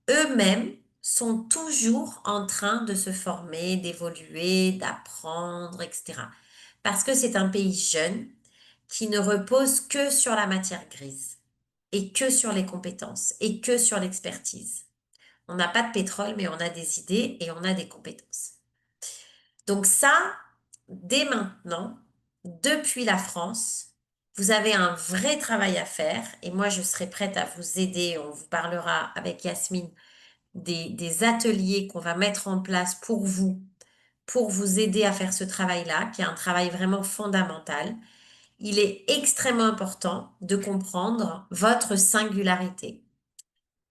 eux-mêmes sont toujours en train de se former, d'évoluer, d'apprendre, etc. Parce que c'est un pays jeune qui ne repose que sur la matière grise et que sur les compétences et que sur l'expertise. On n'a pas de pétrole, mais on a des idées et on a des compétences. Donc ça, dès maintenant, depuis la France, vous avez un vrai travail à faire et moi, je serai prête à vous aider. On vous parlera avec Yasmine des ateliers qu'on va mettre en place pour vous aider à faire ce travail-là, qui est un travail vraiment fondamental. Il est extrêmement important de comprendre votre singularité.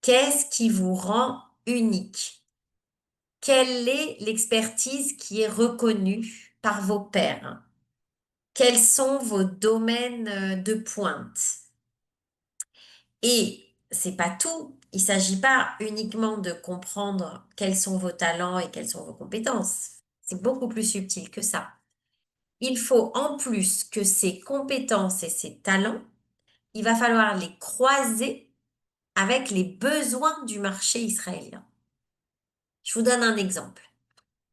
Qu'est-ce qui vous rend unique? Quelle est l'expertise qui est reconnue par vos pairs? Quels sont vos domaines de pointe? Et c'est pas tout. Il s'agit pas uniquement de comprendre quels sont vos talents et quelles sont vos compétences. C'est beaucoup plus subtil que ça. Il faut en plus que ces compétences et ces talents, il va falloir les croiser avec les besoins du marché israélien. Je vous donne un exemple.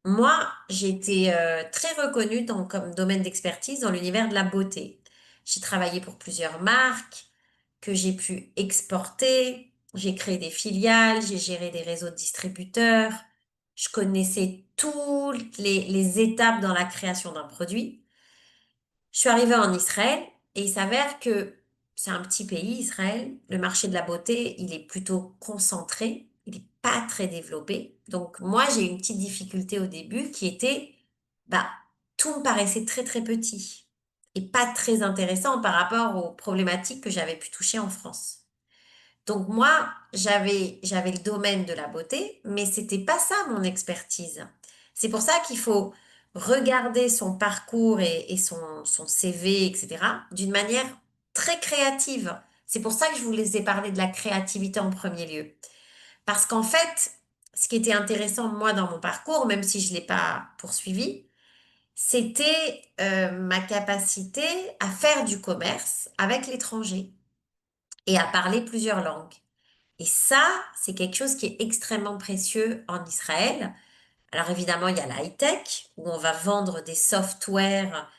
Moi, j'ai été très reconnue comme domaine d'expertise dans l'univers de la beauté. J'ai travaillé pour plusieurs marques que j'ai pu exporter. J'ai créé des filiales, j'ai géré des réseaux de distributeurs. Je connaissais toutes les étapes dans la création d'un produit. Je suis arrivée en Israël et il s'avère que c'est un petit pays, Israël. Le marché de la beauté, il est plutôt concentré, il n'est pas très développé. Donc moi, j'ai eu une petite difficulté au début qui était, bah, tout me paraissait très très petit et pas très intéressant par rapport aux problématiques que j'avais pu toucher en France. Donc moi, j'avais le domaine de la beauté, mais c'était pas ça mon expertise. C'est pour ça qu'il faut regarder son parcours et son CV, etc., d'une manière très créative. C'est pour ça que je vous ai parlé de la créativité en premier lieu. Parce qu'en fait, ce qui était intéressant, moi, dans mon parcours, même si je ne l'ai pas poursuivi, c'était ma capacité à faire du commerce avec l'étranger et à parler plusieurs langues. Et ça, c'est quelque chose qui est extrêmement précieux en Israël. Alors évidemment, il y a la high-tech, où on va vendre des softwares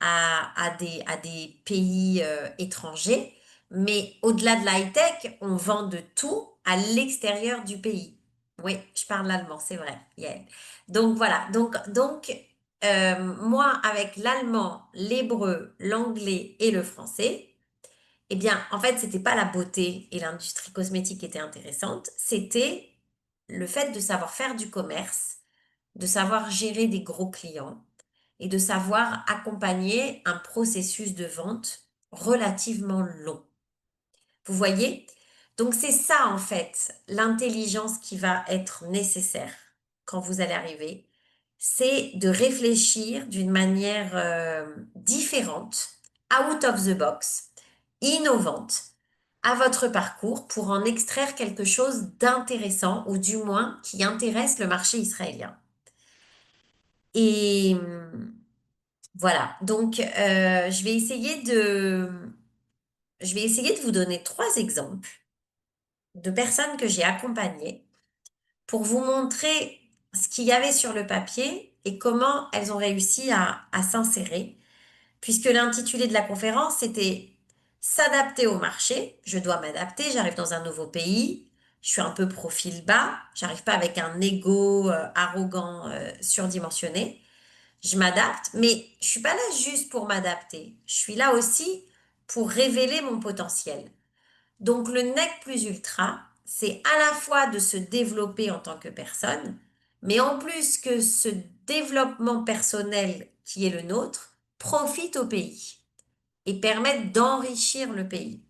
à des pays étrangers. Mais au-delà de la high-tech, on vend de tout à l'extérieur du pays. Oui, je parle l'allemand, c'est vrai, Yael. Donc voilà, moi, avec l'allemand, l'hébreu, l'anglais et le français, eh bien, en fait, c'était pas la beauté et l'industrie cosmétique qui étaient intéressantes, c'était le fait de savoir faire du commerce, de savoir gérer des gros clients et de savoir accompagner un processus de vente relativement long. Vous voyez? Donc c'est ça en fait, l'intelligence qui va être nécessaire quand vous allez arriver, c'est de réfléchir d'une manière différente, out of the box, innovante, à votre parcours pour en extraire quelque chose d'intéressant ou du moins qui intéresse le marché israélien. Et voilà, donc je vais essayer de vous donner trois exemples de personnes que j'ai accompagnées pour vous montrer ce qu'il y avait sur le papier et comment elles ont réussi à s'insérer, puisque l'intitulé de la conférence, c'était s'adapter au marché. Je dois m'adapter, j'arrive dans un nouveau pays, je suis un peu profil bas, j'arrive pas avec un ego arrogant, surdimensionné. Je m'adapte, mais je suis pas là juste pour m'adapter. Je suis là aussi pour révéler mon potentiel. Donc le nec plus ultra, c'est à la fois de se développer en tant que personne, mais en plus que ce développement personnel qui est le nôtre profite au pays et permette d'enrichir le pays.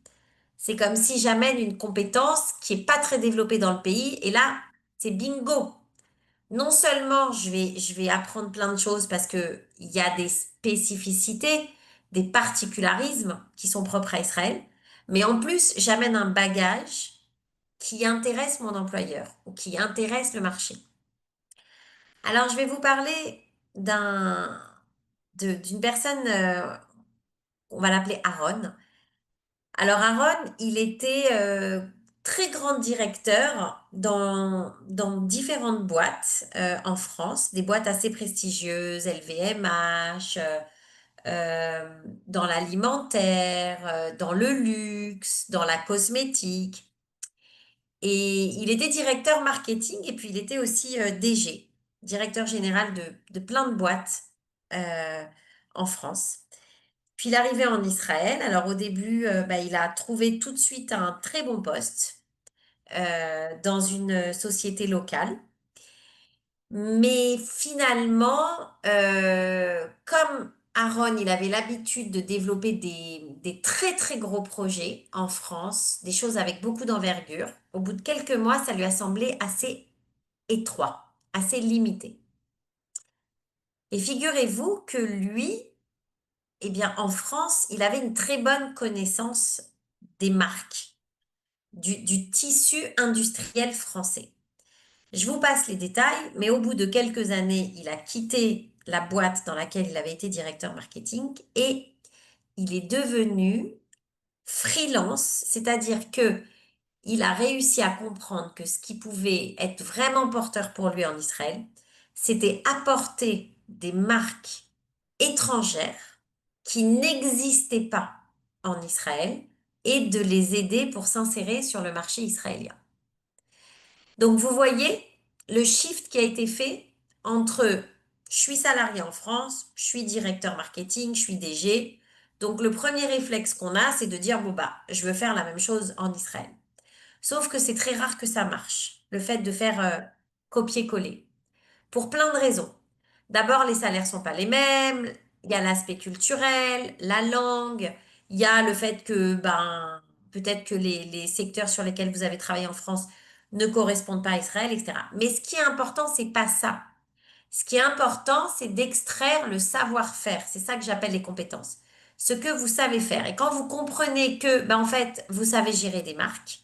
C'est comme si j'amène une compétence qui est pas très développée dans le pays et là, c'est bingo. Non seulement je vais apprendre plein de choses parce que il y a des spécificités, des particularismes qui sont propres à Israël, mais en plus, j'amène un bagage qui intéresse mon employeur ou qui intéresse le marché. Alors, je vais vous parler d'une personne, on va l'appeler Aaron. Alors, Aaron, il était très grand directeur dans différentes boîtes en France, des boîtes assez prestigieuses, LVMH, dans l'alimentaire, dans le luxe, dans la cosmétique. Et il était directeur marketing et puis il était aussi DG, directeur général de plein de boîtes euh, en France. Puis il est arrivé en Israël. Alors au début, bah, il a trouvé tout de suite un très bon poste dans une société locale. Mais finalement, comme Aaron, il avait l'habitude de développer des très très gros projets en France, des choses avec beaucoup d'envergure, au bout de quelques mois, ça lui a semblé assez étroit, assez limité. Et figurez-vous que lui, eh bien, en France, il avait une très bonne connaissance des marques, du tissu industriel français. Je vous passe les détails, mais au bout de quelques années, il a quitté la boîte dans laquelle il avait été directeur marketing et il est devenu freelance, c'est-à-dire que il a réussi à comprendre que ce qui pouvait être vraiment porteur pour lui en Israël, c'était apporter des marques étrangères qui n'existaient pas en Israël et de les aider pour s'insérer sur le marché israélien. Donc, vous voyez le shift qui a été fait entre je suis salarié en France, je suis directeur marketing, je suis DG. Donc, le premier réflexe qu'on a, c'est de dire, bon, bah, je veux faire la même chose en Israël. Sauf que c'est très rare que ça marche, le fait de faire copier-coller, pour plein de raisons. D'abord, les salaires sont pas les mêmes, il y a l'aspect culturel, la langue, il y a le fait que ben, peut-être que les secteurs sur lesquels vous avez travaillé en France ne correspondent pas à Israël, etc. Mais ce qui est important, c'est pas ça. Ce qui est important, c'est d'extraire le savoir-faire. C'est ça que j'appelle les compétences. ce que vous savez faire. Et quand vous comprenez que, ben, en fait, vous savez gérer des marques,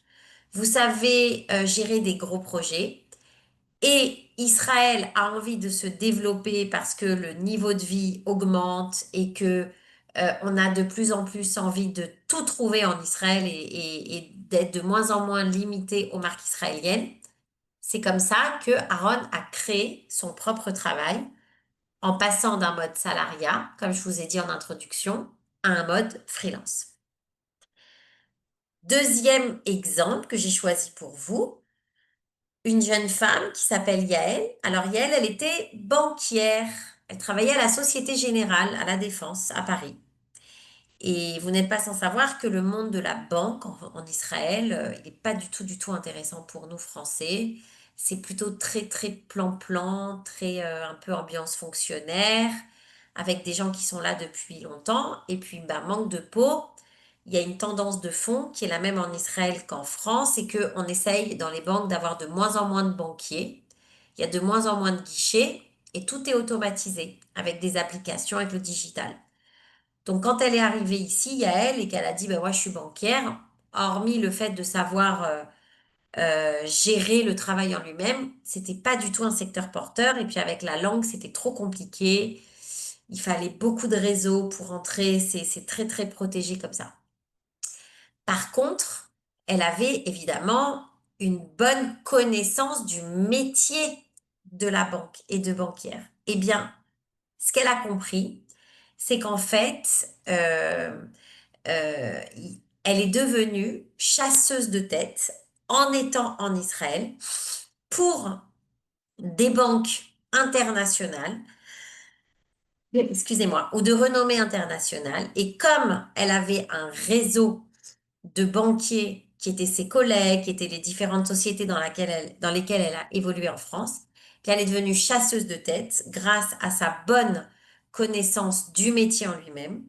vous savez gérer des gros projets, et Israël a envie de se développer parce que le niveau de vie augmente et que on a de plus en plus envie de tout trouver en Israël et d'être de moins en moins limité aux marques israéliennes. C'est comme ça que Aaron a créé son propre travail en passant d'un mode salariat, comme je vous ai dit en introduction, à un mode freelance. Deuxième exemple que j'ai choisi pour vous, une jeune femme qui s'appelle Yael. Alors Yael, elle était banquière. Elle travaillait à la Société Générale à La Défense à Paris. Et vous n'êtes pas sans savoir que le monde de la banque en Israël, il n'est pas du tout intéressant pour nous Français. C'est plutôt très, très plan-plan, très un peu ambiance fonctionnaire, avec des gens qui sont là depuis longtemps. Et puis, bah, manque de peau, il y a une tendance de fond qui est la même en Israël qu'en France, c'est qu'on essaye dans les banques d'avoir de moins en moins de banquiers. Il y a de moins en moins de guichets et tout est automatisé avec des applications, avec le digital. Donc, quand elle est arrivée ici, il y a elle, et qu'elle a dit, ben, moi, je suis banquière, hormis le fait de savoir gérer le travail en lui-même, c'était pas du tout un secteur porteur. Et puis, avec la langue, c'était trop compliqué. Il fallait beaucoup de réseaux pour entrer. C'est très, très protégé comme ça. Par contre, elle avait évidemment une bonne connaissance du métier de la banque et de banquière. Eh bien, ce qu'elle a compris, c'est qu'en fait, euh, elle est devenue chasseuse de tête en étant en Israël pour des banques internationales, excusez-moi, ou de renommée internationale. Et comme elle avait un réseau de banquiers qui étaient ses collègues, qui étaient les différentes sociétés dans lesquelles elle a évolué en France, puis elle est devenue chasseuse de tête grâce à sa bonne connaissance du métier en lui-même.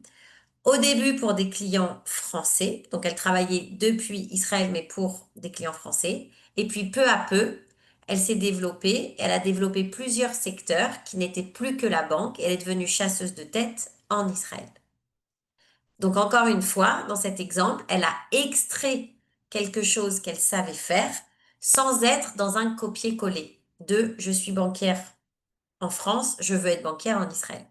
Au début pour des clients français, donc elle travaillait depuis Israël mais pour des clients français. Et puis peu à peu, elle s'est développée, elle a développé plusieurs secteurs qui n'étaient plus que la banque. Elle est devenue chasseuse de tête en Israël. Donc encore une fois, dans cet exemple, elle a extrait quelque chose qu'elle savait faire sans être dans un copier-coller de je suis banquière en France, je veux être banquière en Israël.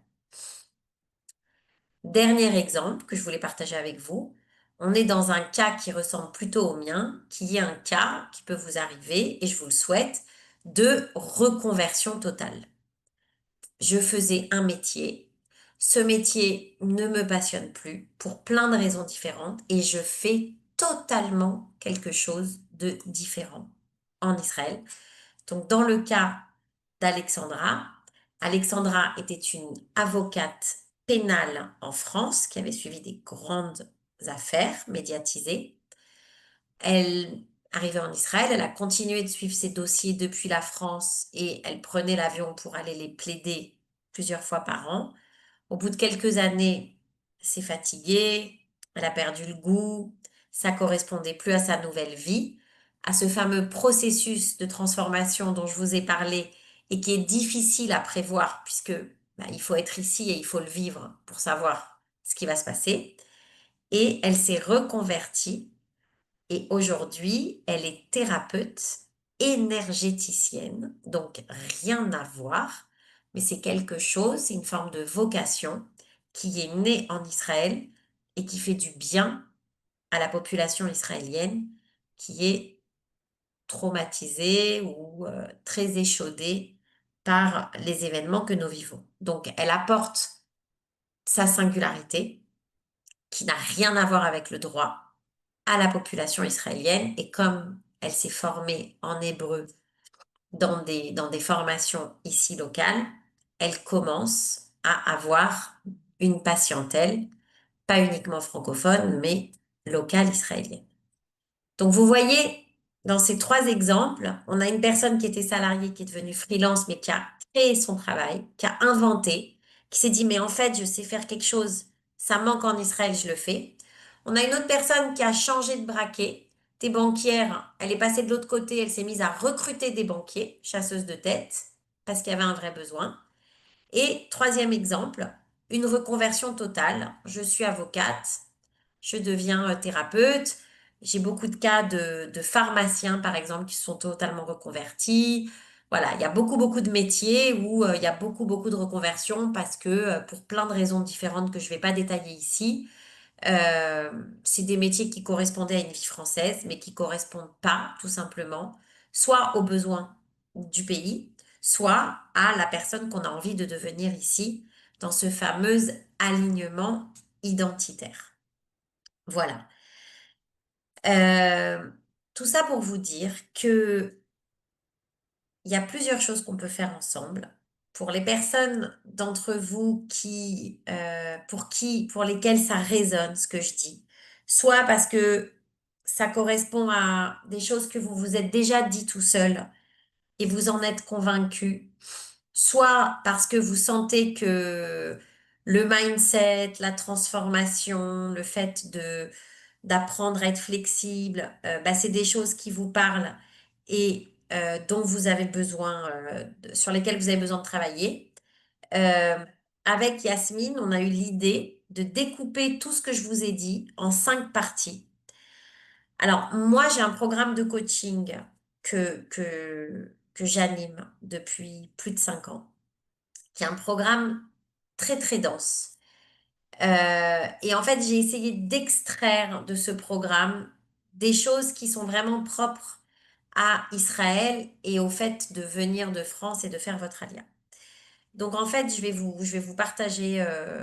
Dernier exemple que je voulais partager avec vous. On est dans un cas qui ressemble plutôt au mien, qui est un cas qui peut vous arriver, et je vous le souhaite, de reconversion totale. Je faisais un métier. Ce métier ne me passionne plus pour plein de raisons différentes et je fais totalement quelque chose de différent en Israël. Donc, dans le cas d'Alexandra, Alexandra était une avocate pénale en France qui avait suivi des grandes affaires médiatisées. Elle arrivait en Israël, elle a continué de suivre ses dossiers depuis la France et elle prenait l'avion pour aller les plaider plusieurs fois par an. Au bout de quelques années, c'est fatigué, elle a perdu le goût, ça correspondait plus à sa nouvelle vie, à ce fameux processus de transformation dont je vous ai parlé et qui est difficile à prévoir puisque il faut être ici et il faut le vivre pour savoir ce qui va se passer. Et elle s'est reconvertie et aujourd'hui, elle est thérapeute énergéticienne, donc rien à voir, mais c'est quelque chose, c'est une forme de vocation qui est née en Israël et qui fait du bien à la population israélienne qui est traumatisée ou très échaudée par les événements que nous vivons. Donc, elle apporte sa singularité qui n'a rien à voir avec le droit à la population israélienne et comme elle s'est formée en hébreu dans des formations ici locales, elle commence à avoir une patientèle, pas uniquement francophone, mais locale israélienne. Donc vous voyez, dans ces trois exemples, on a une personne qui était salariée, qui est devenue freelance, mais qui a créé son travail, qui a inventé, qui s'est dit, mais en fait, je sais faire quelque chose, ça manque en Israël, je le fais. On a une autre personne qui a changé de braquet, des banquières, elle est passée de l'autre côté, elle s'est mise à recruter des banquiers, chasseuses de tête, parce qu'il y avait un vrai besoin. Et troisième exemple, une reconversion totale. Je suis avocate, je deviens thérapeute. J'ai beaucoup de cas de pharmaciens, par exemple, qui sont totalement reconvertis. Voilà, il y a beaucoup, beaucoup de métiers où il y a beaucoup, beaucoup de reconversions parce que pour plein de raisons différentes que je ne vais pas détailler ici, euh, c'est des métiers qui correspondaient à une vie française, mais qui correspondent pas, tout simplement, soit aux besoins du pays, soit à la personne qu'on a envie de devenir ici, dans ce fameux alignement identitaire. Voilà. Euh, Tout ça pour vous dire que il y a plusieurs choses qu'on peut faire ensemble. Pour les personnes d'entre vous pour lesquelles ça résonne ce que je dis, soit parce que ça correspond à des choses que vous vous êtes déjà dit tout seul et vous en êtes convaincu, soit parce que vous sentez que le mindset, la transformation, le fait de d'apprendre à être flexible, bah, c'est des choses qui vous parlent et dont vous avez besoin, sur lesquelles vous avez besoin de travailler. Euh, Avec Yasmine, on a eu l'idée de découper tout ce que je vous ai dit en 5 parties. Alors, moi, j'ai un programme de coaching que j'anime depuis plus de 5 ans, qui est un programme très, très dense. Et en fait, j'ai essayé d'extraire de ce programme des choses qui sont vraiment propres à Israël et au fait de venir de France et de faire votre alia. Donc, en fait, je vais vous partager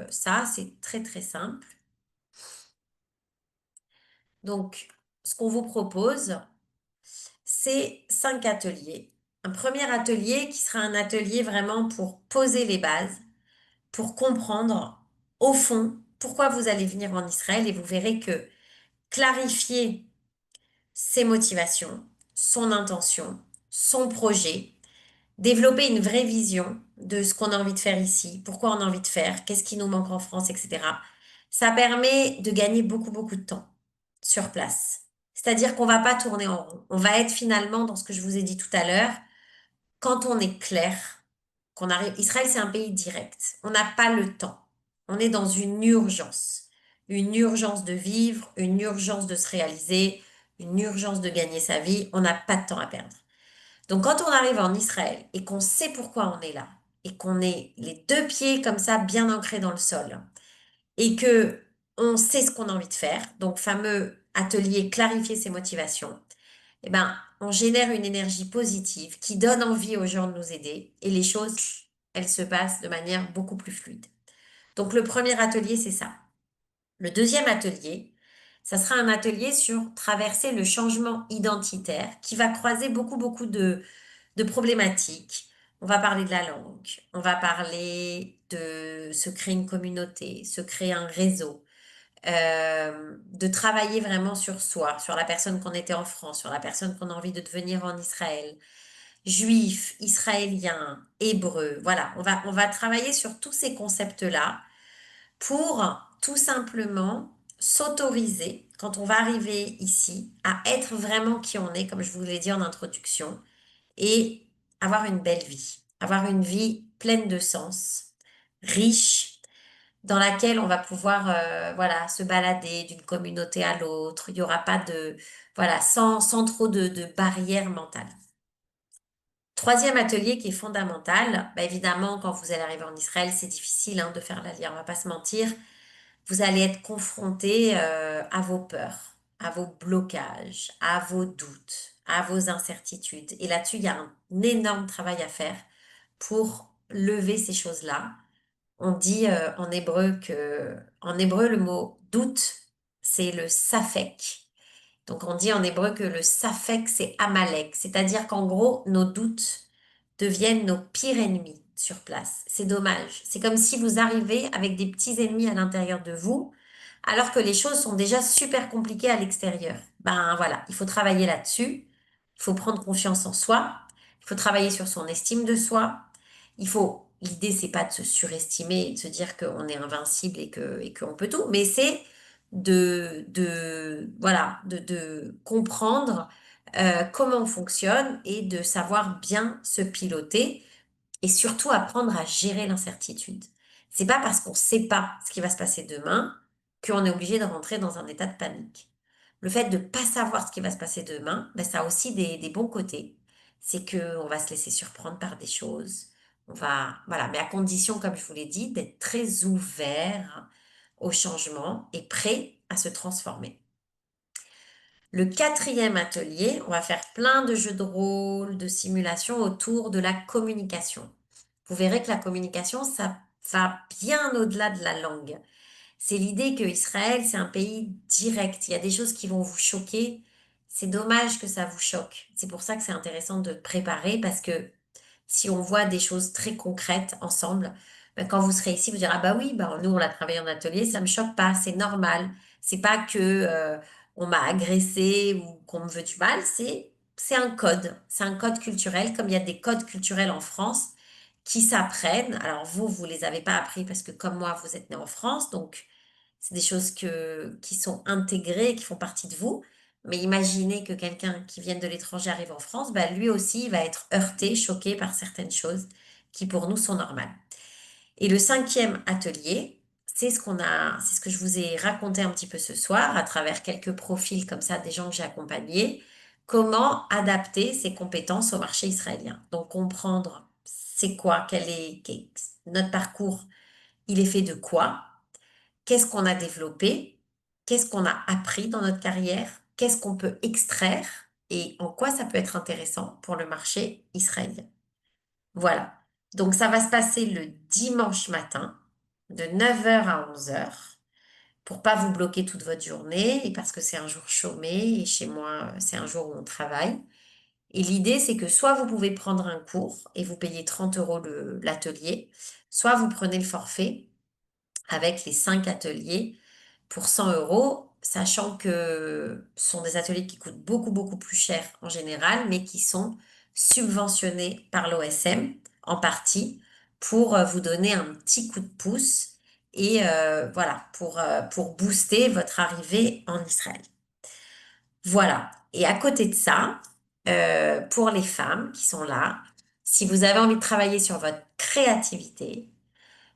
ça. C'est très, très simple. Donc, ce qu'on vous propose, c'est 5 ateliers. Un premier atelier qui sera un atelier vraiment pour poser les bases, pour comprendre au fond pourquoi vous allez venir en Israël et vous verrez que clarifier ses motivations, son intention, son projet, développer une vraie vision de ce qu'on a envie de faire ici, pourquoi on a envie de faire, qu'est-ce qui nous manque en France, etc. Ça permet de gagner beaucoup, beaucoup de temps sur place. C'est-à-dire qu'on va pas tourner en rond. On va être finalement dans ce que je vous ai dit tout à l'heure, quand on est clair, qu'on arrive. Israël, c'est un pays direct. On n'a pas le temps. On est dans une urgence. Une urgence de vivre, une urgence de se réaliser, une urgence de gagner sa vie. On n'a pas de temps à perdre. Donc, quand on arrive en Israël et qu'on sait pourquoi on est là, et qu'on est les 2 pieds comme ça bien ancrés dans le sol, et que on sait ce qu'on a envie de faire, donc fameux atelier clarifier ses motivations, eh ben, on génère une énergie positive qui donne envie aux gens de nous aider et les choses, elles se passent de manière beaucoup plus fluide. Donc le premier atelier, c'est ça. Le deuxième atelier, ça sera un atelier sur traverser le changement identitaire qui va croiser beaucoup, beaucoup de problématiques. On va parler de la langue, on va parler de se créer une communauté, se créer un réseau, de travailler vraiment sur soi, sur la personne qu'on était en France, sur la personne qu'on a envie de devenir en Israël, juif, israélien, hébreu. Voilà, on va travailler sur tous ces concepts-là pour tout simplement s'autoriser, quand on va arriver ici, à être vraiment qui on est, comme je vous l'ai dit en introduction, et avoir une belle vie, avoir une vie pleine de sens, riche, dans laquelle on va pouvoir voilà, se balader d'une communauté à l'autre. Il n'y aura pas de, voilà, sans trop de barrières mentales. Troisième atelier qui est fondamental, bah évidemment, quand vous allez arriver en Israël, c'est difficile hein, de faire la lire, on va pas se mentir. Vous allez être confronté à vos peurs, à vos blocages, à vos doutes, à vos incertitudes. Et là-dessus, il y a un énorme travail à faire pour lever ces choses-là. On dit en hébreu, le mot doute, c'est le safek. Donc, on dit en hébreu que le safek, c'est Amalek. C'est-à-dire qu'en gros, nos doutes deviennent nos pires ennemis sur place. C'est dommage. C'est comme si vous arrivez avec des petits ennemis à l'intérieur de vous, alors que les choses sont déjà super compliquées à l'extérieur. Ben voilà, il faut travailler là-dessus. Il faut prendre confiance en soi. Il faut travailler sur son estime de soi. L'idée, c'est pas de se surestimer et de se dire qu'on est invincible et qu'on peut tout, mais c'est voilà, de comprendre comment on fonctionne et de savoir bien se piloter et surtout apprendre à gérer l'incertitude. C'est pas parce qu'on sait pas ce qui va se passer demain qu'on est obligé de rentrer dans un état de panique. Le fait de pas savoir ce qui va se passer demain, ben, ça a aussi des bons côtés. C'est que on va se laisser surprendre par des choses. On va, voilà, mais à condition, comme je vous l'ai dit, d'être très ouvert au changement et prêt à se transformer. Le quatrième atelier, on va faire plein de jeux de rôle, de simulations autour de la communication. Vous verrez que la communication, ça va bien au-delà de la langue. C'est l'idée que Israël, c'est un pays direct. Il y a des choses qui vont vous choquer. C'est dommage que ça vous choque. C'est pour ça que c'est intéressant de préparer parce que si on voit des choses très concrètes ensemble, ben, quand vous serez ici, vous direz, ah bah oui, bah, nous, on l'a travaillé en atelier, ça me choque pas, c'est normal. C'est pas que, on m'a agressé ou qu'on me veut du mal, c'est un code. C'est un code culturel, comme il y a des codes culturels en France qui s'apprennent. Alors vous les avez pas appris parce que comme moi, vous êtes né en France, donc c'est des choses qui sont intégrées, qui font partie de vous. Mais imaginez que quelqu'un qui vient de l'étranger arrive en France, bah, lui aussi, il va être heurté, choqué par certaines choses qui pour nous sont normales. Et le cinquième atelier, c'est ce que je vous ai raconté un petit peu ce soir à travers quelques profils comme ça des gens que j'ai accompagnés. Comment adapter ses compétences au marché israélien. Donc comprendre c'est quoi, notre parcours, il est fait de quoi, qu'est-ce qu'on a développé, qu'est-ce qu'on a appris dans notre carrière, qu'est-ce qu'on peut extraire et en quoi ça peut être intéressant pour le marché israélien. Voilà. Donc ça va se passer le dimanche matin de 9 heures à 11 heures pour pas vous bloquer toute votre journée et parce que c'est un jour chômé et chez moi c'est un jour où on travaille. Et l'idée c'est que soit vous pouvez prendre un cours et vous payez 30 euros l'atelier, soit vous prenez le forfait avec les 5 ateliers pour 100 euros, sachant que ce sont des ateliers qui coûtent beaucoup, beaucoup plus cher en général, mais qui sont subventionnés par l'OSM en partie pour vous donner un petit coup de pouce et voilà, pour booster votre arrivée en Israël. Voilà. Et à côté de ça, pour les femmes qui sont là, si vous avez envie de travailler sur votre créativité,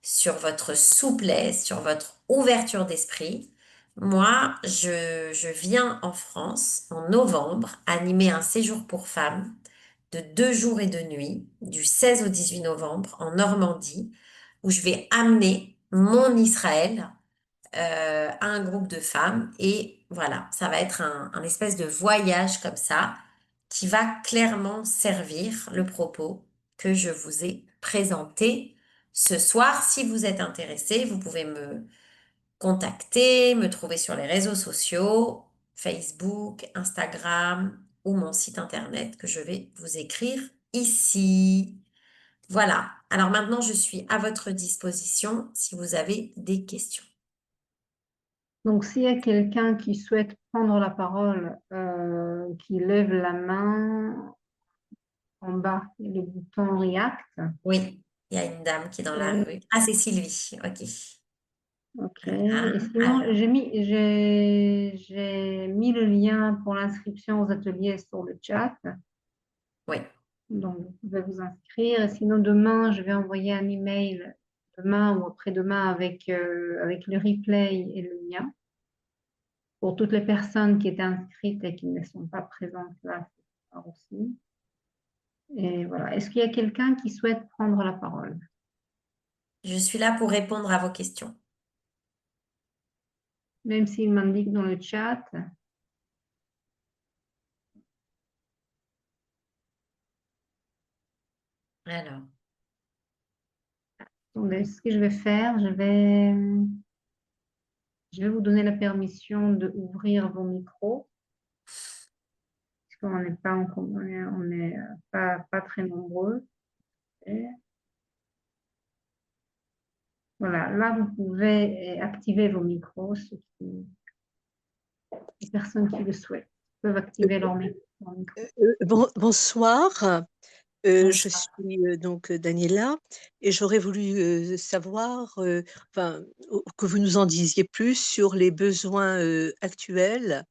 sur votre souplesse, sur votre ouverture d'esprit. Moi, je viens en France en novembre animer un séjour pour femmes de 2 jours et 2 nuits, du 16 au 18 novembre en Normandie, où je vais amener mon Israël à un groupe de femmes. Et voilà, ça va être un espèce de voyage comme ça qui va clairement servir le propos que je vous ai présenté ce soir. Si vous êtes intéressé, vous pouvez me contacter, me trouver sur les réseaux sociaux, Facebook, Instagram ou mon site internet que je vais vous écrire ici. Voilà. Alors maintenant, je suis à votre disposition si vous avez des questions. Donc, s'il y a quelqu'un qui souhaite prendre la parole, qui lève la main en bas, il y a le bouton React. Oui, il y a une dame qui est dans la Et- rue. Ah, c'est Sylvie. Ok. ok. Ah, Et sinon, alors, j'ai mis le lien pour l'inscription aux ateliers sur le chat. oui. Donc, vous pouvez vous inscrire. Et sinon, demain, je vais envoyer un email, demain ou après-demain, avec le replay et le lien pour toutes les personnes qui étaient inscrites et qui ne sont pas présentes là ce soir aussi. Et voilà. Est-ce qu'il y a quelqu'un qui souhaite prendre la parole? Je suis là pour répondre à vos questions. Même s'il m'indique dans le chat. Alors, Donc, ce que je vais faire, je vais vous donner la permission d'ouvrir vos micros, puisqu'on n'est pas, on est pas très nombreux. Et voilà, là, vous pouvez activer vos micros, les personnes qui le souhaitent peuvent activer leur micro. Bonsoir, je bonsoir. suis donc Daniela et j'aurais voulu savoir, enfin, que vous nous en disiez plus sur les besoins actuels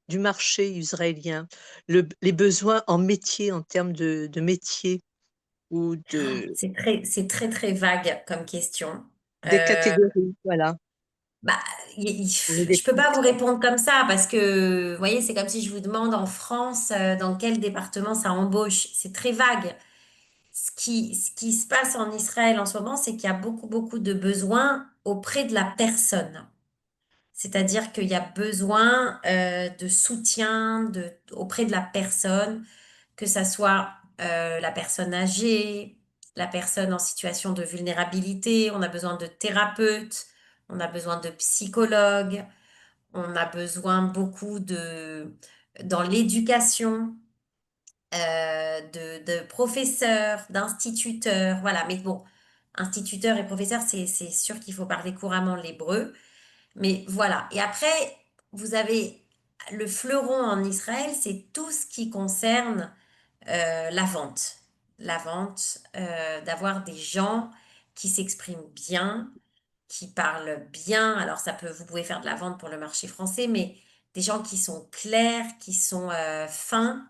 du marché israélien, les besoins en métier, en termes de métier ou de... C'est très, très vague comme question. Des Euh, catégories, voilà. bah, Les je peux pas vous définitions. répondre comme ça parce que, vous voyez, c'est comme si je vous demande en France, dans quel département ça embauche. C'est très vague. Ce qui se passe en Israël en ce moment, c'est qu'il y a beaucoup, beaucoup de besoins auprès de la personne. C'est-à-dire qu'il y a besoin de soutien auprès de la personne, que ça soit la personne âgée, la personne en situation de vulnérabilité. On a besoin de thérapeutes, on a besoin de psychologues, on a besoin beaucoup dans l'éducation, de professeurs, d'instituteurs. Voilà, mais bon, instituteurs et professeurs, c'est sûr qu'il faut parler couramment l'hébreu. Mais voilà. Et après, vous avez le fleuron en Israël, c'est tout ce qui concerne la vente. La vente, d'avoir des gens qui s'expriment bien, qui parlent bien. Alors vous pouvez faire de la vente pour le marché français, mais des gens qui sont clairs, qui sont fins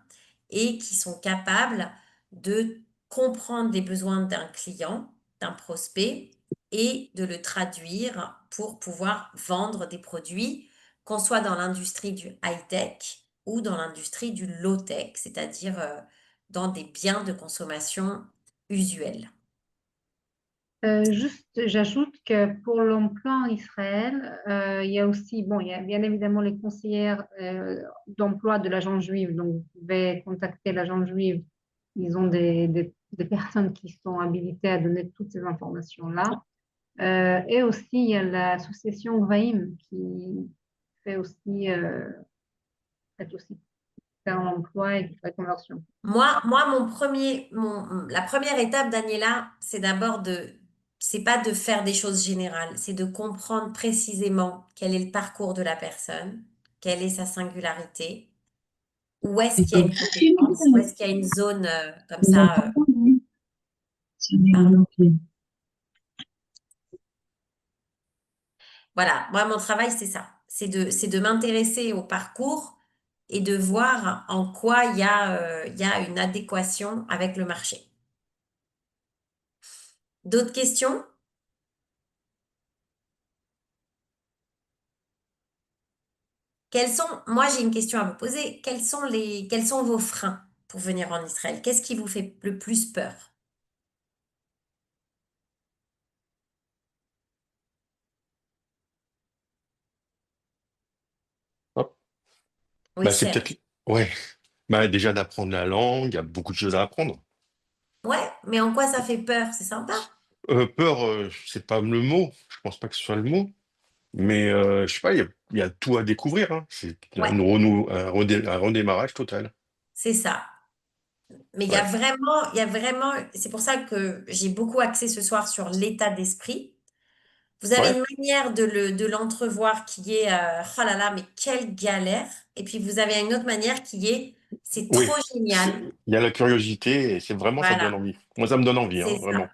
et qui sont capables de comprendre les besoins d'un client, d'un prospect et de le traduire pour pouvoir vendre des produits, qu'on soit dans l'industrie du high-tech ou dans l'industrie du low-tech, c'est-à-dire dans des biens de consommation usuels. Juste, j'ajoute que pour l'emploi en Israël, il y a aussi, bon, il y a bien évidemment les conseillères d'emploi de l'agence juive. Donc, vous pouvez contacter l'agence juive. Ils ont des personnes qui sont habilitées à donner toutes ces informations-là. Et aussi, il y a l'association Gvaim qui fait aussi, fait aussi faire l'emploi et qui fait la conversion. Moi, la première étape, Daniela, c'est pas de faire des choses générales, c'est de comprendre précisément quel est le parcours de la personne, quelle est sa singularité, où est-ce qu'il y a une compétence, où est-ce qu'il y a une zone comme ça. Pardon. Voilà, moi, mon travail, c'est ça. C'est de m'intéresser au parcours et de voir en quoi il y a une adéquation avec le marché. D'autres questions? Moi j'ai une question à vous poser. Quels sont vos freins pour venir en Israël? Qu'est-ce qui vous fait le plus peur? Hop. Oui, Bah, c'est Serge. peut-être, ouais, bah, déjà d'apprendre la langue, il y a beaucoup de choses à apprendre. Ouais, mais en quoi ça fait peur? C'est sympa. Peur, c'est pas le mot, je pense pas que ce soit le mot, mais je sais pas, il y a tout à découvrir, hein. C'est Ouais, un redémarrage total. c'est ça. Mais Ouais, il y a vraiment, c'est pour ça que j'ai beaucoup axé ce soir sur l'état d'esprit. Vous avez ouais, une manière de l'entrevoir qui est, oh là là, mais quelle galère. Et puis vous avez une autre manière qui est, c'est oui. trop génial. Il y a la curiosité et c'est vraiment, ça donne Voilà, envie. Moi, ça me donne envie, hein, c'est ça. vraiment.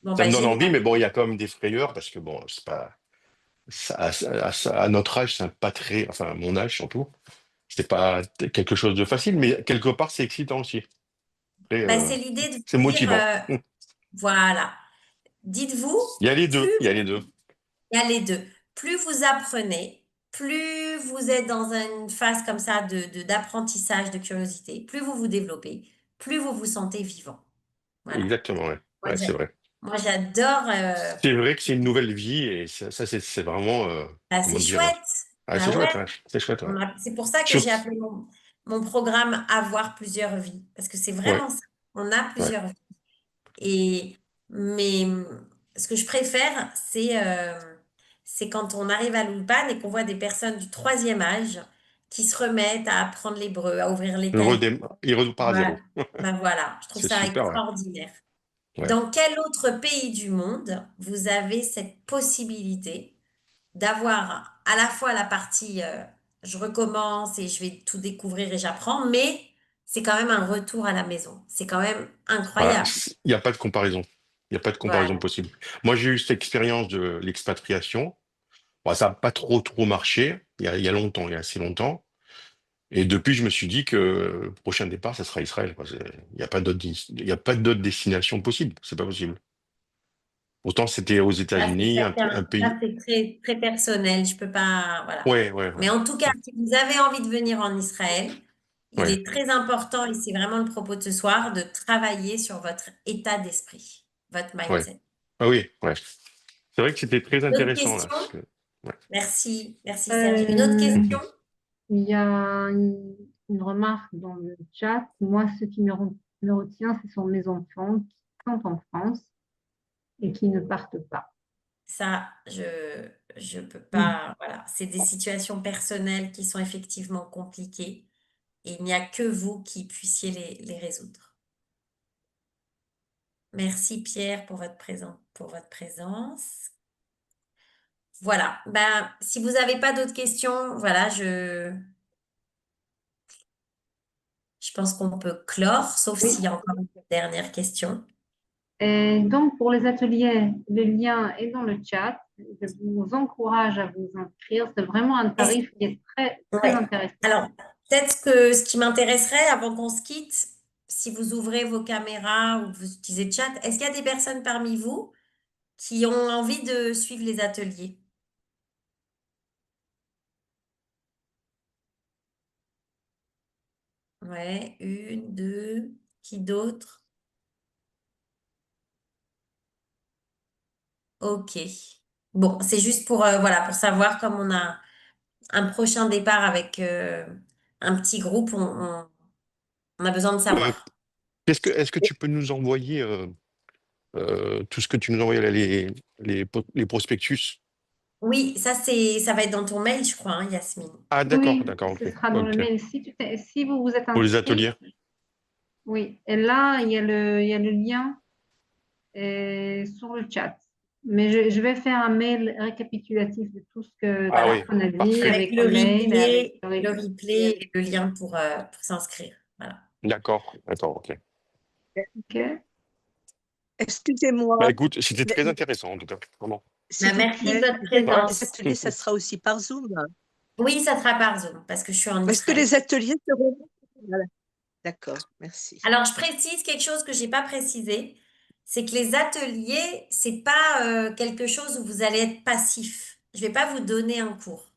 Bon, Ça bah me donne génial. envie, mais bon, il y a quand même des frayeurs parce que bon, c'est pas, à notre âge, c'est pas très, enfin, à mon âge surtout, c'est pas quelque chose de facile, mais quelque part, c'est excitant aussi. Après, Bah, c'est l'idée de c'est vous dire, motivant. voilà, dites-vous, Il y a les plus deux, il y a les deux. il y a les deux, plus vous apprenez, plus vous êtes dans une phase comme ça d'apprentissage, de curiosité, plus vous vous développez, plus vous vous sentez vivant. Voilà. Exactement, ouais. Moi, Ouais, c'est vrai. j'adore. C'est vrai que c'est une nouvelle vie et ça, c'est vraiment, Bah, c'est comment dire, chouette. ah, c'est Bah ouais. chouette, ouais. C'est chouette, ouais. C'est pour ça que j'ai Surtout, appelé mon programme Avoir plusieurs vies. Parce que c'est ouais, vraiment ça. On a ouais. plusieurs vies. Et, mais ce que je préfère, c'est quand on arrive à l'Ulpan et qu'on voit des personnes du troisième âge qui se remettent à apprendre l'hébreu, à ouvrir les cahiers. Il repart à Voilà. zéro. Ben voilà, je trouve C'est ça super, ouais. extraordinaire. Ouais. Dans quel autre pays du monde vous avez cette possibilité d'avoir à la fois la partie je recommence et je vais tout découvrir et j'apprends, mais c'est quand même un retour à la maison. C'est quand même Voilà, incroyable. il n'y a pas de comparaison. Il n'y a pas de comparaison Voilà. possible. Moi, j'ai eu cette expérience de l'expatriation. Bon, ça n'a pas trop marché il y a longtemps, il y a assez longtemps. Et depuis, je me suis dit que le prochain départ, ça sera Israël, quoi. Il n'y a pas d'autre destination possible. C'est pas possible. Pourtant, c'était aux Ça, c'est États-Unis, un chacun. Ça, pays. c'est très, très personnel. Je peux pas, voilà. Ouais, ouais, Mais ouais. en tout cas, si vous avez envie de venir en Israël, il Ouais, est très important, et c'est vraiment le propos de ce soir, de travailler sur votre état d'esprit, votre ouais. mindset. Ah oui, ouais. C'est vrai que c'était très D'autres intéressant là. questions? Ouais. Merci, merci Serge. Une autre Euh, question? il y a une remarque dans le chat. Moi, ce qui me retient, ce sont mes enfants qui sont en France et qui ne partent pas. Ça, je peux pas, voilà. C'est des situations personnelles qui sont effectivement compliquées et il n'y a que vous qui puissiez les résoudre. Merci Pierre pour votre présence. Voilà. Ben, si vous n'avez pas d'autres questions, voilà, je pense qu'on peut clore, sauf Oui. s'il y a encore une dernière question. Et donc, pour les ateliers, le lien est dans le chat. Je vous encourage à vous inscrire. C'est vraiment un tarif qui est très, très Ouais. intéressant. Alors, peut-être que ce qui m'intéresserait avant qu'on se quitte, si vous ouvrez vos caméras ou que vous utilisez le chat, est-ce qu'il y a des personnes parmi vous qui ont envie de suivre les ateliers? Ouais, une, deux, qui d'autre? Ok. Bon, c'est juste pour, voilà, pour savoir comme on a un prochain départ avec un petit groupe, on a besoin de Euh, savoir. est-ce que tu peux nous envoyer tout ce que tu nous envoies là, les prospectus? Oui, ça va être dans ton mail, je crois, hein, Yasmine. Ah, d'accord, Oui, d'accord, ce ok. sera dans le Ok. mail. Si vous vous êtes Pour les inscrit, ateliers. oui. Et là, il y a le lien sur le chat. Mais je vais faire un mail récapitulatif de tout ce que Ah Voilà. tout qu'on a dit parfait. Avec avec le mail, avec le replay avec- et le lien pour s'inscrire. Voilà. D'accord, d'accord, ok. OK. Bah Excusez-moi, écoute, c'était très les- intéressant en tout cas, vraiment. Ben, s'il vous merci de plaît, votre Ouais. les présence. ateliers, ça sera aussi par Zoom. Oui, ça sera par Zoom parce que je suis en Est-ce que Israël. les ateliers seront... Voilà. D'accord, merci. Alors, je précise quelque chose que j'ai pas précisé, c'est que les ateliers, c'est pas quelque chose où vous allez être passif. Je vais pas vous donner un cours.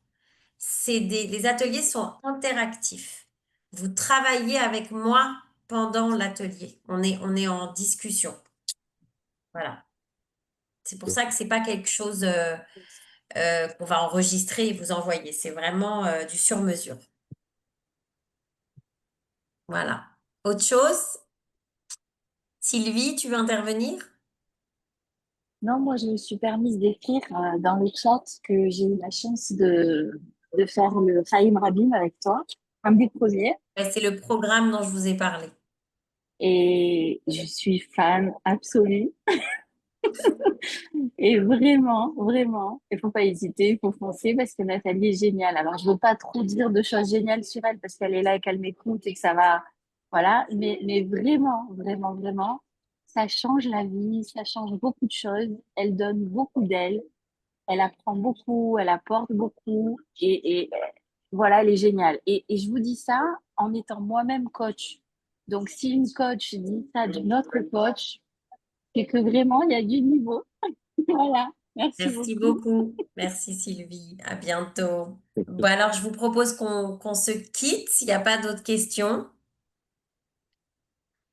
Les ateliers sont interactifs. Vous travaillez avec moi pendant l'atelier. On est en discussion. Voilà. C'est pour ça que c'est pas quelque chose qu'on va enregistrer et vous envoyer. C'est vraiment du sur-mesure. Voilà. Autre chose? Sylvie, tu veux intervenir? Non, moi, je me suis permise d'écrire dans le chat que j'ai eu la chance de faire le Chaim Rabin avec toi, un des premiers. Ouais, c'est le programme dont je vous ai parlé. Et je suis fan absolue. Et vraiment, vraiment, il faut pas hésiter, il faut foncer parce que Nathalie est géniale. Alors, je veux pas trop dire de choses géniales sur elle parce qu'elle est là et qu'elle m'écoute et que ça va, voilà. Mais vraiment, vraiment, vraiment, ça change la vie, ça change beaucoup de choses. Elle donne beaucoup d'elle. Elle apprend beaucoup, elle apporte beaucoup et voilà, elle est géniale. Et je vous dis ça en étant moi-même coach. Donc, si une coach dit ça d'une autre coach, c'est que vraiment, il y a du niveau. Voilà, merci Merci beaucoup. beaucoup. Merci Sylvie. À bientôt. Bon, alors, je vous propose qu'on se quitte s'il n'y a pas d'autres questions.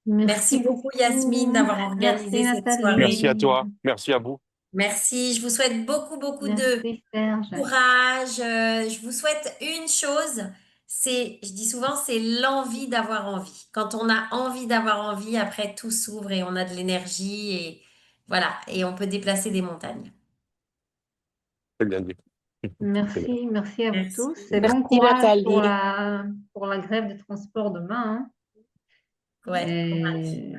Merci Merci beaucoup, Yasmine, beaucoup. d'avoir Merci organisé cette Merci soirée. à Nathalie. toi, merci à vous. Merci. Je vous souhaite beaucoup, beaucoup de Merci Serge. courage. Je vous souhaite une chose, je dis souvent, c'est l'envie d'avoir envie. Quand on a envie d'avoir envie, après tout s'ouvre et on a de l'énergie et voilà, et on peut déplacer des montagnes. Très bien dit. Très bien. Merci à vous tous Merci. et bon Merci courage Nathalie. pour la grève de transport demain, hein. Ouais, courage. Et,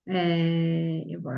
ouais. Et voilà.